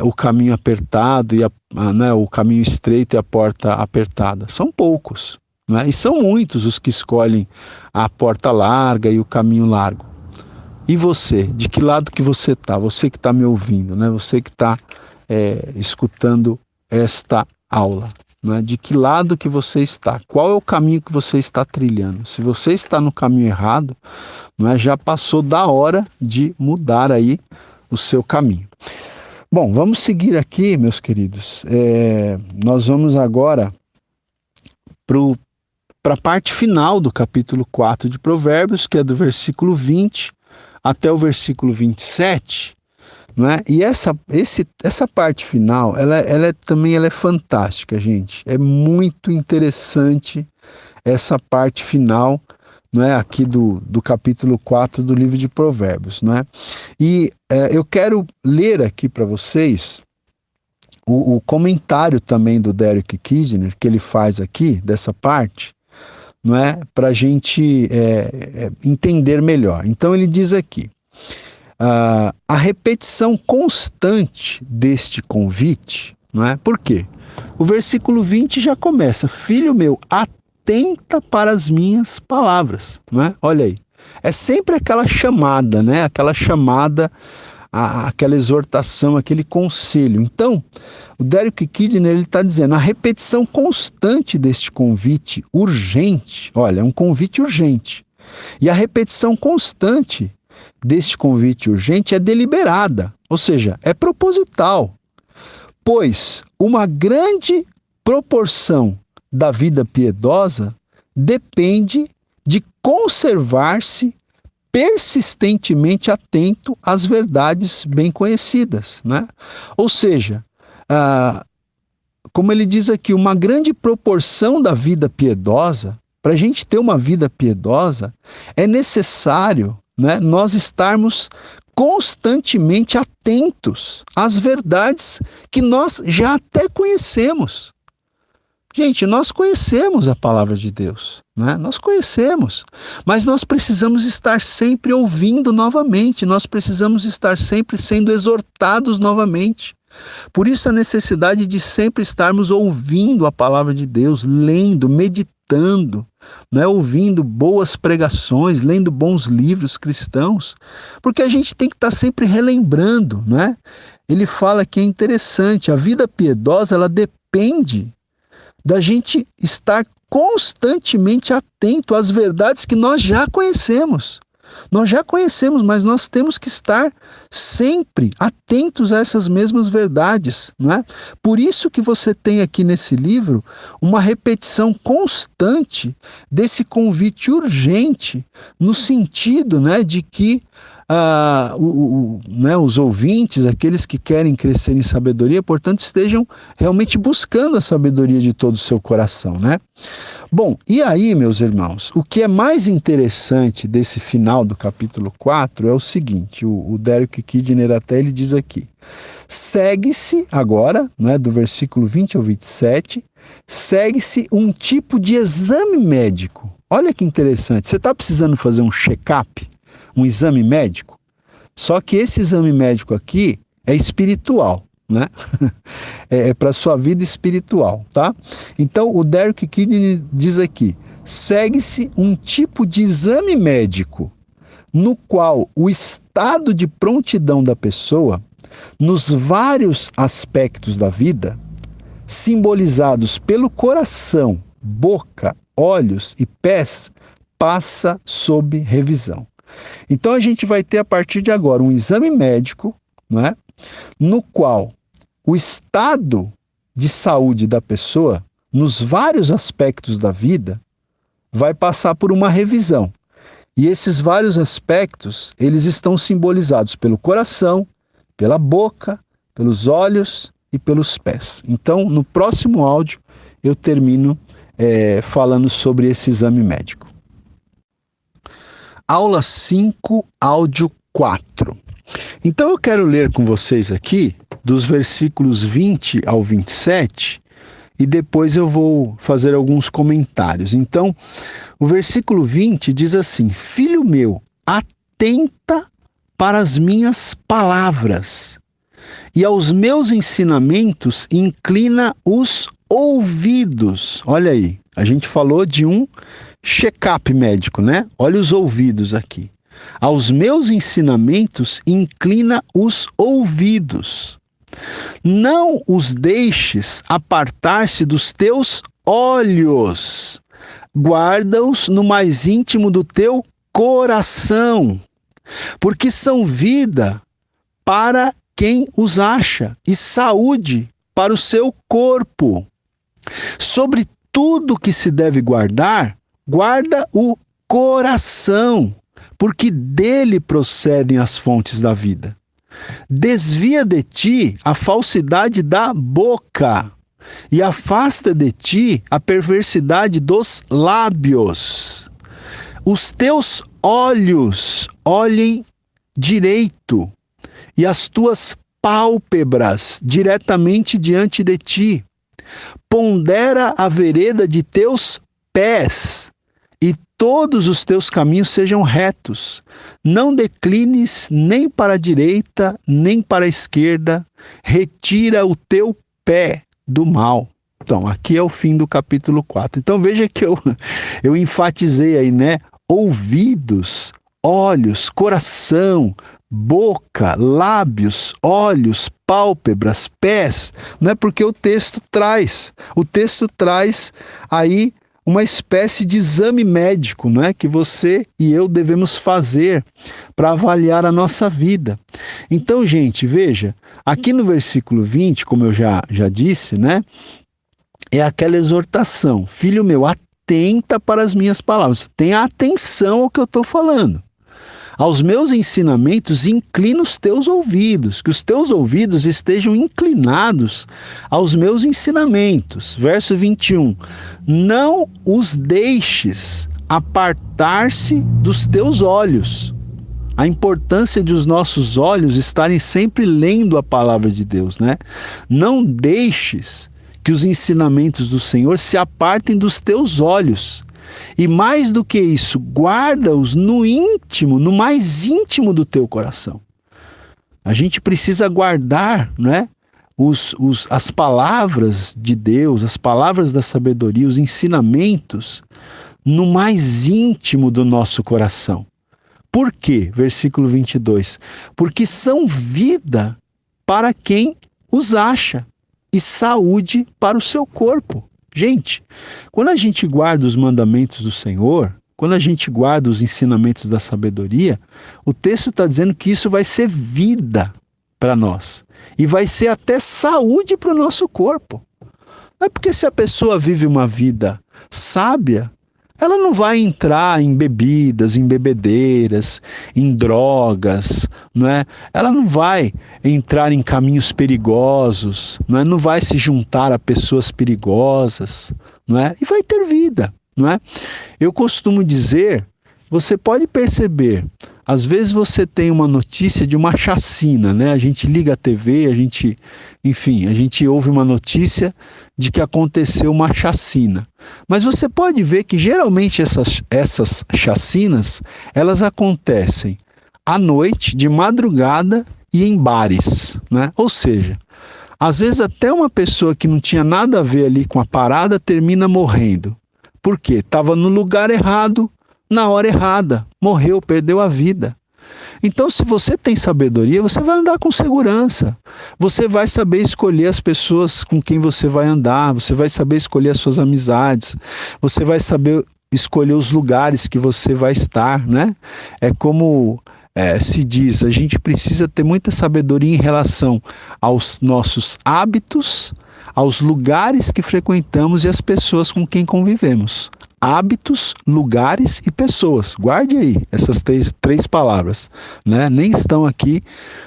o caminho apertado e o caminho estreito e a porta apertada. São poucos. Não é? E são muitos os que escolhem a porta larga e o caminho largo. E você? De que lado que você está? Você que está me ouvindo, né? Você que está escutando esta aula. Né? De que lado que você está? Qual é o caminho que você está trilhando? Se você está no caminho errado, não é? Já passou da hora de mudar aí o seu caminho. Bom, vamos seguir aqui, meus queridos. Nós vamos agora para a parte final do capítulo 4 de Provérbios, que é do versículo 20 até o versículo 27. Não é? E essa parte final, ela é fantástica, gente. É muito interessante essa parte final, não é? Aqui do capítulo 4 do livro de Provérbios. Não é? E eu quero ler aqui para vocês o comentário também do Derek Kidner, que ele faz aqui, dessa parte, não é? Para a gente entender melhor. Então ele diz aqui: a repetição constante deste convite, não é? Por quê? O versículo 20 já começa: filho meu, atenta para as minhas palavras, não é? Olha aí, é sempre aquela chamada, né? Aquela chamada, aquela exortação, aquele conselho. Então, o Derek Kidner, ele está dizendo, a repetição constante deste convite urgente, olha, é um convite urgente, e a repetição constante deste convite urgente é deliberada, ou seja, é proposital, pois uma grande proporção da vida piedosa depende de conservar-se persistentemente atento às verdades bem conhecidas, né? Ou seja, como ele diz aqui, uma grande proporção da vida piedosa, para a gente ter uma vida piedosa, é necessário, né, nós estarmos constantemente atentos às verdades que nós já até conhecemos. Gente, nós conhecemos a palavra de Deus, né? Nós conhecemos, mas nós precisamos estar sempre ouvindo novamente, nós precisamos estar sempre sendo exortados novamente. Por isso a necessidade de sempre estarmos ouvindo a palavra de Deus, lendo, meditando, né? Ouvindo boas pregações, lendo bons livros cristãos, porque a gente tem que estar sempre relembrando, né? Ele fala que é interessante, a vida piedosa, ela depende da gente estar constantemente atento às verdades que nós já conhecemos. Nós já conhecemos, mas nós temos que estar sempre atentos a essas mesmas verdades, não é? Por isso que você tem aqui nesse livro uma repetição constante desse convite urgente, no sentido, né, de que né, os ouvintes, aqueles que querem crescer em sabedoria, portanto, estejam realmente buscando a sabedoria de todo o seu coração, né? Bom, e aí, meus irmãos, o que é mais interessante desse final do capítulo 4 é o seguinte, o Derek Kidner até ele diz aqui, segue-se agora, né, do versículo 20 ao 27, segue-se um tipo de exame médico. Olha que interessante, você está precisando fazer um check-up, um exame médico? Só que esse exame médico aqui é espiritual, né? É para a sua vida espiritual, tá? Então, o Derek Kidney diz aqui, segue-se um tipo de exame médico no qual o estado de prontidão da pessoa, nos vários aspectos da vida, simbolizados pelo coração, boca, olhos e pés, passa sob revisão. Então a gente vai ter a partir de agora um exame médico, né, no qual o estado de saúde da pessoa, nos vários aspectos da vida, vai passar por uma revisão. E esses vários aspectos, eles estão simbolizados pelo coração, pela boca, pelos olhos e pelos pés. Então, no próximo áudio, eu termino falando sobre esse exame médico. Aula 5, áudio 4. Então eu quero ler com vocês aqui dos versículos 20 ao 27 e depois eu vou fazer alguns comentários. Então, o versículo 20 diz assim: Filho meu, atenta para as minhas palavras e aos meus ensinamentos inclina os ouvidos. Olha aí, a gente falou de um check-up médico, né? Olha os ouvidos aqui. Aos meus ensinamentos inclina os ouvidos. Não os deixes apartar-se dos teus olhos. Guarda-os no mais íntimo do teu coração, porque são vida para quem os acha e saúde para o seu corpo. Sobre tudo que se deve guardar, guarda o coração, porque dele procedem as fontes da vida. Desvia de ti a falsidade da boca e afasta de ti a perversidade dos lábios. Os teus olhos olhem direito e as tuas pálpebras diretamente diante de ti. Pondera a vereda de teus pés e todos os teus caminhos sejam retos. Não declines nem para a direita, nem para a esquerda. Retira o teu pé do mal. Então, aqui é o fim do capítulo 4. Então, veja que eu enfatizei aí, né? Ouvidos, olhos, coração, boca, lábios, olhos, pálpebras, pés. Não é porque o texto traz. O texto traz aí uma espécie de exame médico, não é? Que você e eu devemos fazer para avaliar a nossa vida. Então, gente, veja, aqui no versículo 20, como eu já disse, né? É aquela exortação. Filho meu, atenta para as minhas palavras. Tenha atenção ao que eu estou falando. Aos meus ensinamentos, inclina os teus ouvidos, que os teus ouvidos estejam inclinados aos meus ensinamentos. Verso 21. Não os deixes apartar-se dos teus olhos. A importância de os nossos olhos estarem sempre lendo a palavra de Deus, né? Não deixes que os ensinamentos do Senhor se apartem dos teus olhos. E mais do que isso, guarda-os no íntimo, no mais íntimo do teu coração. A gente precisa guardar, né, as palavras de Deus, as palavras da sabedoria, os ensinamentos, no mais íntimo do nosso coração. Por quê? Versículo 22. Porque são vida para quem os acha e saúde para o seu corpo. Gente, quando a gente guarda os mandamentos do Senhor, quando a gente guarda os ensinamentos da sabedoria, o texto está dizendo que isso vai ser vida para nós. E vai ser até saúde para o nosso corpo. Não é porque se a pessoa vive uma vida sábia, ela não vai entrar em bebidas, em bebedeiras, em drogas, não é? Ela não vai entrar em caminhos perigosos, não é? Não vai se juntar a pessoas perigosas, não é? E vai ter vida, não é? Eu costumo dizer, você pode perceber, às vezes você tem uma notícia de uma chacina, né? A gente liga a TV, a gente ouve uma notícia de que aconteceu uma chacina. Mas você pode ver que geralmente essas chacinas, elas acontecem à noite, de madrugada e em bares, né? Ou seja, às vezes até uma pessoa que não tinha nada a ver ali com a parada termina morrendo. Por quê? Estava no lugar errado, na hora errada, morreu, perdeu a vida. Então, se você tem sabedoria, você vai andar com segurança. Você vai saber escolher as pessoas com quem você vai andar, você vai saber escolher as suas amizades, você vai saber escolher os lugares que você vai estar, né? É como se diz, a gente precisa ter muita sabedoria em relação aos nossos hábitos, aos lugares que frequentamos e às pessoas com quem convivemos. Hábitos, lugares e pessoas. Guarde aí essas três palavras, né? Nem estão aqui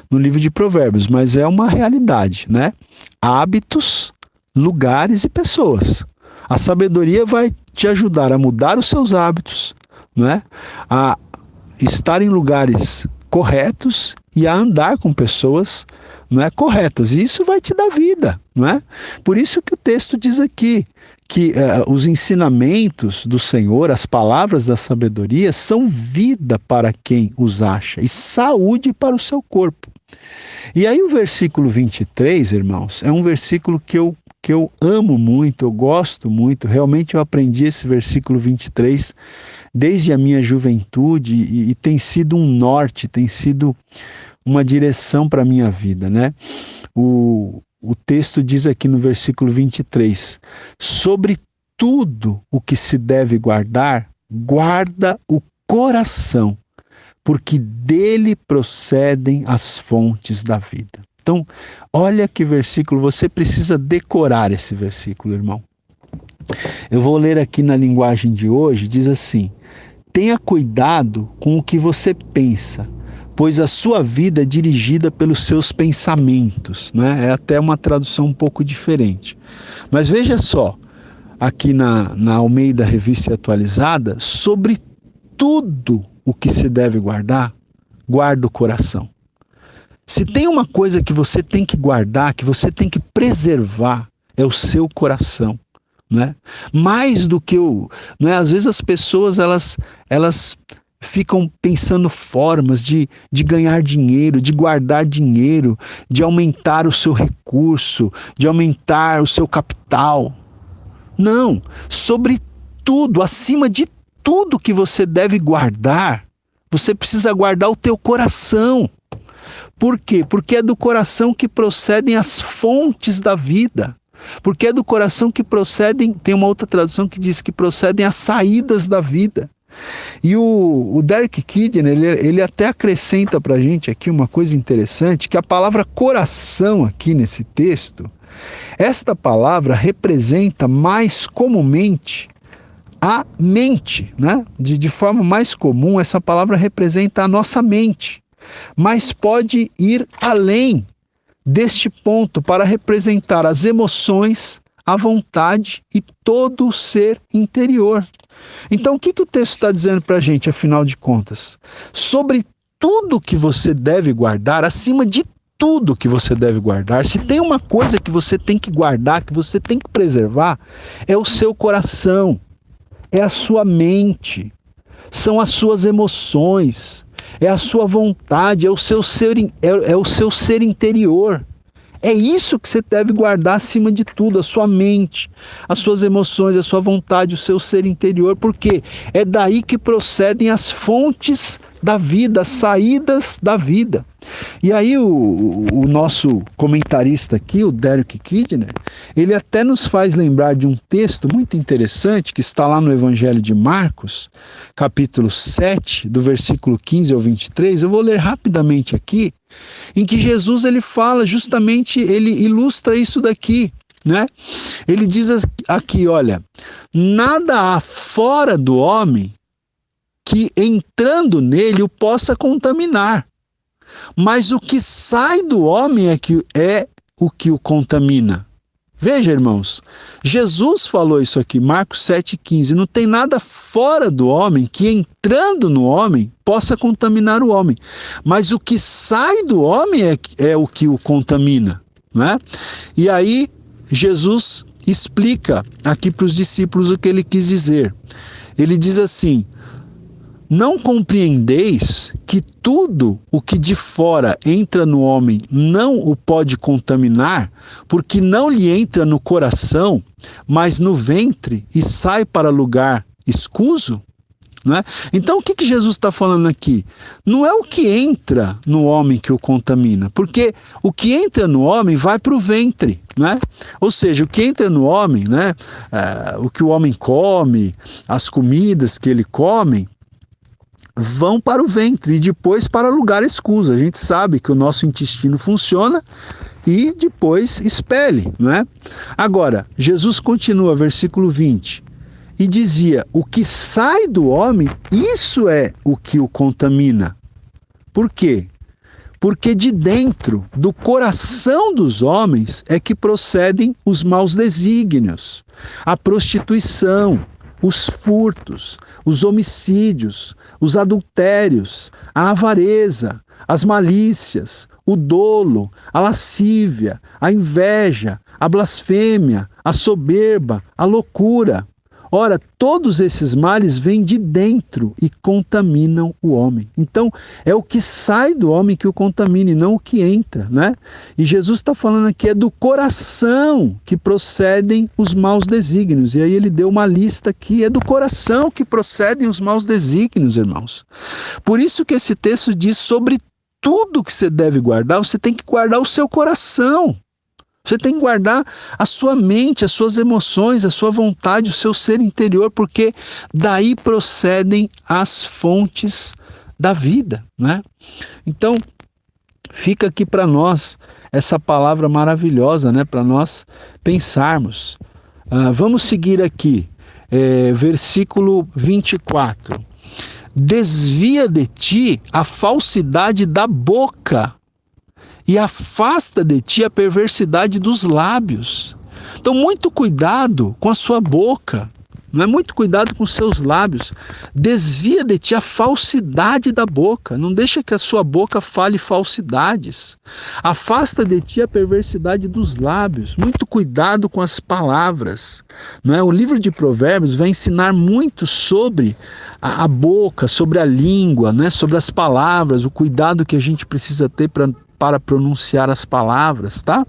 no livro de Provérbios, mas é uma realidade, né? Hábitos, lugares e pessoas. A sabedoria vai te ajudar a mudar os seus hábitos, né? A estar em lugares corretos e a andar com pessoas, não é, corretas. E isso vai te dar vida, não é? Por isso que o texto diz aqui que os ensinamentos do Senhor, as palavras da sabedoria, são vida para quem os acha e saúde para o seu corpo. E aí o versículo 23, irmãos, é um versículo que eu amo muito, eu gosto muito. Realmente eu aprendi esse versículo 23 desde a minha juventude e tem sido um norte, tem sido uma direção para a minha vida, né? O texto diz aqui no versículo 23, sobre tudo o que se deve guardar, guarda o coração, porque dele procedem as fontes da vida. Então, olha que versículo, você precisa decorar esse versículo, irmão. Eu vou ler aqui na linguagem de hoje, diz assim, tenha cuidado com o que você pensa, pois a sua vida é dirigida pelos seus pensamentos, né? É até uma tradução um pouco diferente. Mas veja só, aqui na Almeida Revista Atualizada, sobre tudo o que se deve guardar, guarda o coração. Se tem uma coisa que você tem que guardar, que você tem que preservar, é o seu coração, né? Mais do que né? Às vezes as pessoas elas ficam pensando formas de ganhar dinheiro, de guardar dinheiro, de aumentar o seu recurso, de aumentar o seu capital. Não, sobre tudo, acima de tudo que você deve guardar, você precisa guardar o teu coração. Por quê? Porque é do coração que procedem as fontes da vida. Porque é do coração que procedem, tem uma outra tradução que diz que procedem as saídas da vida. E o Derek Kidner, ele até acrescenta para a gente aqui uma coisa interessante, que a palavra coração aqui nesse texto, esta palavra representa mais comumente a mente, né? De forma mais comum, essa palavra representa a nossa mente, mas pode ir além deste ponto para representar as emoções, a vontade e todo o ser interior. Então, o que o texto está dizendo para a gente, afinal de contas? Sobre tudo que você deve guardar, acima de tudo que você deve guardar, se tem uma coisa que você tem que guardar, que você tem que preservar, é o seu coração, é a sua mente, são as suas emoções, é a sua vontade, é o seu ser interior. É isso que você deve guardar acima de tudo, a sua mente, as suas emoções, a sua vontade, o seu ser interior, porque é daí que procedem as fontes da vida, as saídas da vida. E aí o nosso comentarista aqui, o Derek Kidner, ele até nos faz lembrar de um texto muito interessante que está lá no Evangelho de Marcos, capítulo 7, do versículo 15 ao 23. Eu vou ler rapidamente aqui, em que Jesus ele fala justamente, ele ilustra isso daqui. né? Ele diz aqui, olha, nada há fora do homem que entrando nele o possa contaminar, mas o que sai do homem é o que o contamina. Veja, irmãos, Jesus falou isso aqui, Marcos 7,15, não tem nada fora do homem que entrando no homem possa contaminar o homem, mas o que sai do homem é o que o contamina, né? E aí Jesus explica aqui para os discípulos o que ele quis dizer. Ele diz assim: não compreendeis que tudo o que de fora entra no homem não o pode contaminar, porque não lhe entra no coração, mas no ventre e sai para lugar escuso? Né? Então o que Jesus está falando aqui? Não é o que entra no homem que o contamina, porque o que entra no homem vai para o ventre, né? Ou seja, o que entra no homem, né? O que o homem come, as comidas que ele come, vão para o ventre e depois para lugar escuso. A gente sabe que o nosso intestino funciona e depois expele, não é? Agora, Jesus continua, versículo 20, e dizia: o que sai do homem, isso é o que o contamina. Por quê? Porque de dentro do coração dos homens é que procedem os maus desígnios, a prostituição, os furtos, os homicídios, os adultérios, a avareza, as malícias, o dolo, a lascívia, a inveja, a blasfêmia, a soberba, a loucura. Ora, todos esses males vêm de dentro e contaminam o homem. Então, é o que sai do homem que o contamina e não o que entra, né? E Jesus está falando aqui, é do coração que procedem os maus desígnios. E aí ele deu uma lista aqui, é do coração que procedem os maus desígnios, irmãos. Por isso que esse texto diz: sobre tudo que você deve guardar, você tem que guardar o seu coração. Você tem que guardar a sua mente, as suas emoções, a sua vontade, o seu ser interior, porque daí procedem as fontes da vida, né? Então, fica aqui para nós essa palavra maravilhosa, né? Para nós pensarmos. Vamos seguir aqui, versículo 24. Desvia de ti a falsidade da boca e afasta de ti a perversidade dos lábios. Então, muito cuidado com a sua boca, não é? Muito cuidado com os seus lábios. Desvia de ti a falsidade da boca. Não deixa que a sua boca fale falsidades. Afasta de ti a perversidade dos lábios. Muito cuidado com as palavras, não é? O livro de Provérbios vai ensinar muito sobre a boca, sobre a língua, né? Sobre as palavras, o cuidado que a gente precisa ter para pronunciar as palavras, tá?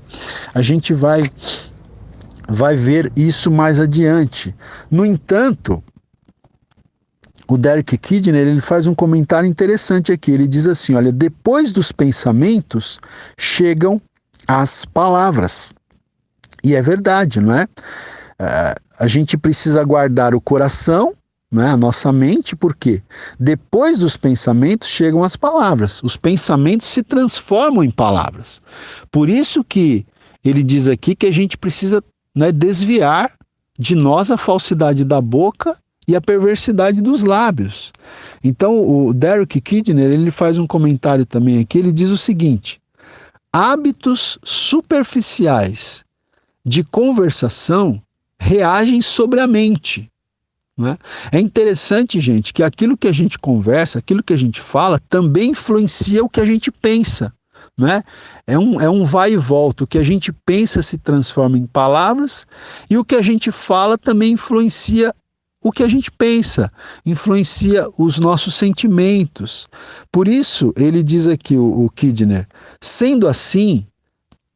A gente vai ver isso mais adiante. No entanto, o Derek Kidner, ele faz um comentário interessante aqui. Ele diz assim, olha, depois dos pensamentos chegam as palavras. E é verdade, não é? A gente precisa guardar o coração, né, a nossa mente, porque depois dos pensamentos chegam as palavras. Os pensamentos se transformam em palavras. Por isso que ele diz aqui que a gente precisa, né, desviar de nós a falsidade da boca e a perversidade dos lábios. Então o Derek Kidner, ele faz um comentário também aqui, ele diz o seguinte: hábitos superficiais de conversação reagem sobre a mente. Né? É interessante, gente, que aquilo que a gente conversa, aquilo que a gente fala, também influencia o que a gente pensa. Né? É um vai e volta. O que a gente pensa se transforma em palavras e o que a gente fala também influencia o que a gente pensa, influencia os nossos sentimentos. Por isso, ele diz aqui, o Kidner, sendo assim,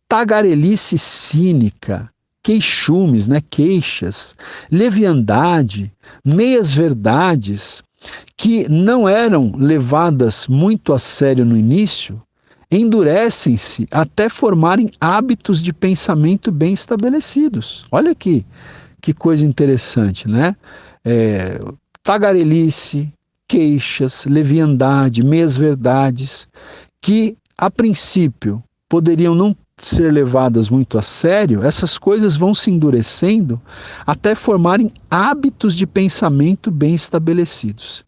tagarelice cínica, queixumes, né, queixas, leviandade, meias-verdades, que não eram levadas muito a sério no início, endurecem-se até formarem hábitos de pensamento bem estabelecidos. Olha aqui, que coisa interessante, né? Tagarelice, queixas, leviandade, meias-verdades, que a princípio poderiam não ser levadas muito a sério, essas coisas vão se endurecendo até formarem hábitos de pensamento bem estabelecidos.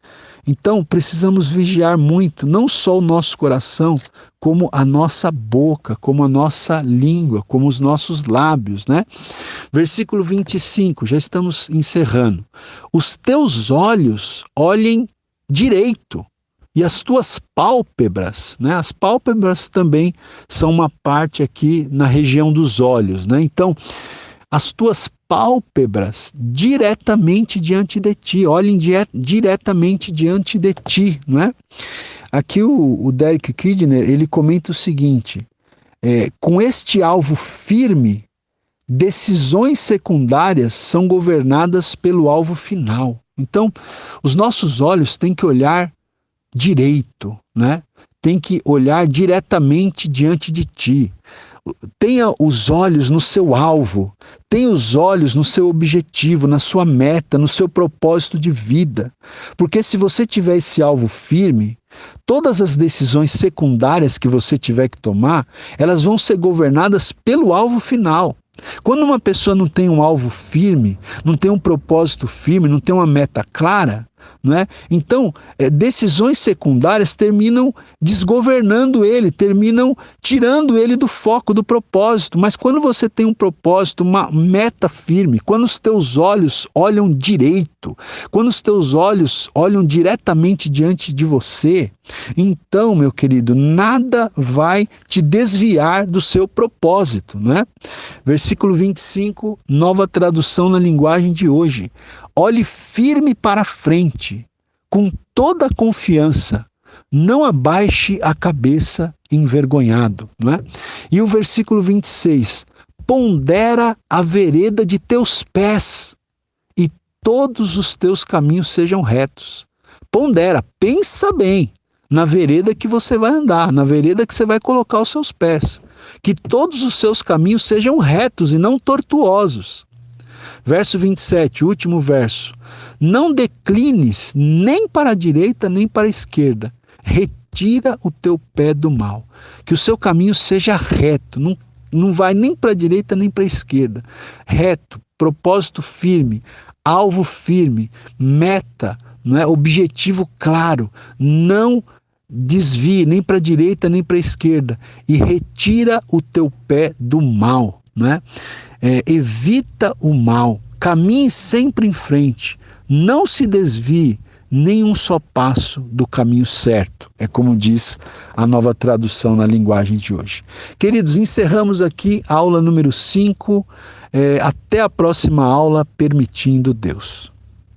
Então, precisamos vigiar muito, não só o nosso coração, como a nossa boca, como a nossa língua, como os nossos lábios, né? Versículo 25, já estamos encerrando. Os teus olhos olhem direito, e as tuas pálpebras, né? As pálpebras também são uma parte aqui na região dos olhos, né? Então, as tuas pálpebras diretamente diante de ti, olhem diretamente diante de ti, não é? Aqui o Derek Kidner, ele comenta o seguinte, com este alvo firme, decisões secundárias são governadas pelo alvo final. Então, os nossos olhos têm que olhar direito, né? Tem que olhar diretamente diante de ti. Tenha os olhos no seu alvo, tenha os olhos no seu objetivo, na sua meta, no seu propósito de vida. Porque se você tiver esse alvo firme, todas as decisões secundárias que você tiver que tomar, elas vão ser governadas pelo alvo final. Quando uma pessoa não tem um alvo firme, não tem um propósito firme, não tem uma meta clara, não é? Então, decisões secundárias terminam desgovernando ele, terminam tirando ele do foco, do propósito. Mas quando você tem um propósito, uma meta firme, quando os teus olhos olham direito, quando os teus olhos olham diretamente diante de você, então, meu querido, nada vai te desviar do seu propósito, não é? Versículo 25, nova tradução na linguagem de hoje. Olhe firme para frente, com toda a confiança, não abaixe a cabeça envergonhado, não é? E o versículo 26, pondera a vereda de teus pés, e todos os teus caminhos sejam retos. Pondera, pensa bem na vereda que você vai andar, na vereda que você vai colocar os seus pés. Que todos os seus caminhos sejam retos e não tortuosos. Verso 27, último verso. Não declines nem para a direita nem para a esquerda. Retira o teu pé do mal. Que o seu caminho seja reto, não vai nem para a direita nem para a esquerda. Reto, propósito firme, alvo firme, meta, não é? Objetivo claro. Não desvie nem para a direita nem para a esquerda e retira o teu pé do mal, né? Evita o mal, caminhe sempre em frente, não se desvie nem um só passo do caminho certo, é como diz a nova tradução na linguagem de hoje. Queridos, encerramos aqui a aula número 5, até a próxima aula, permitindo Deus.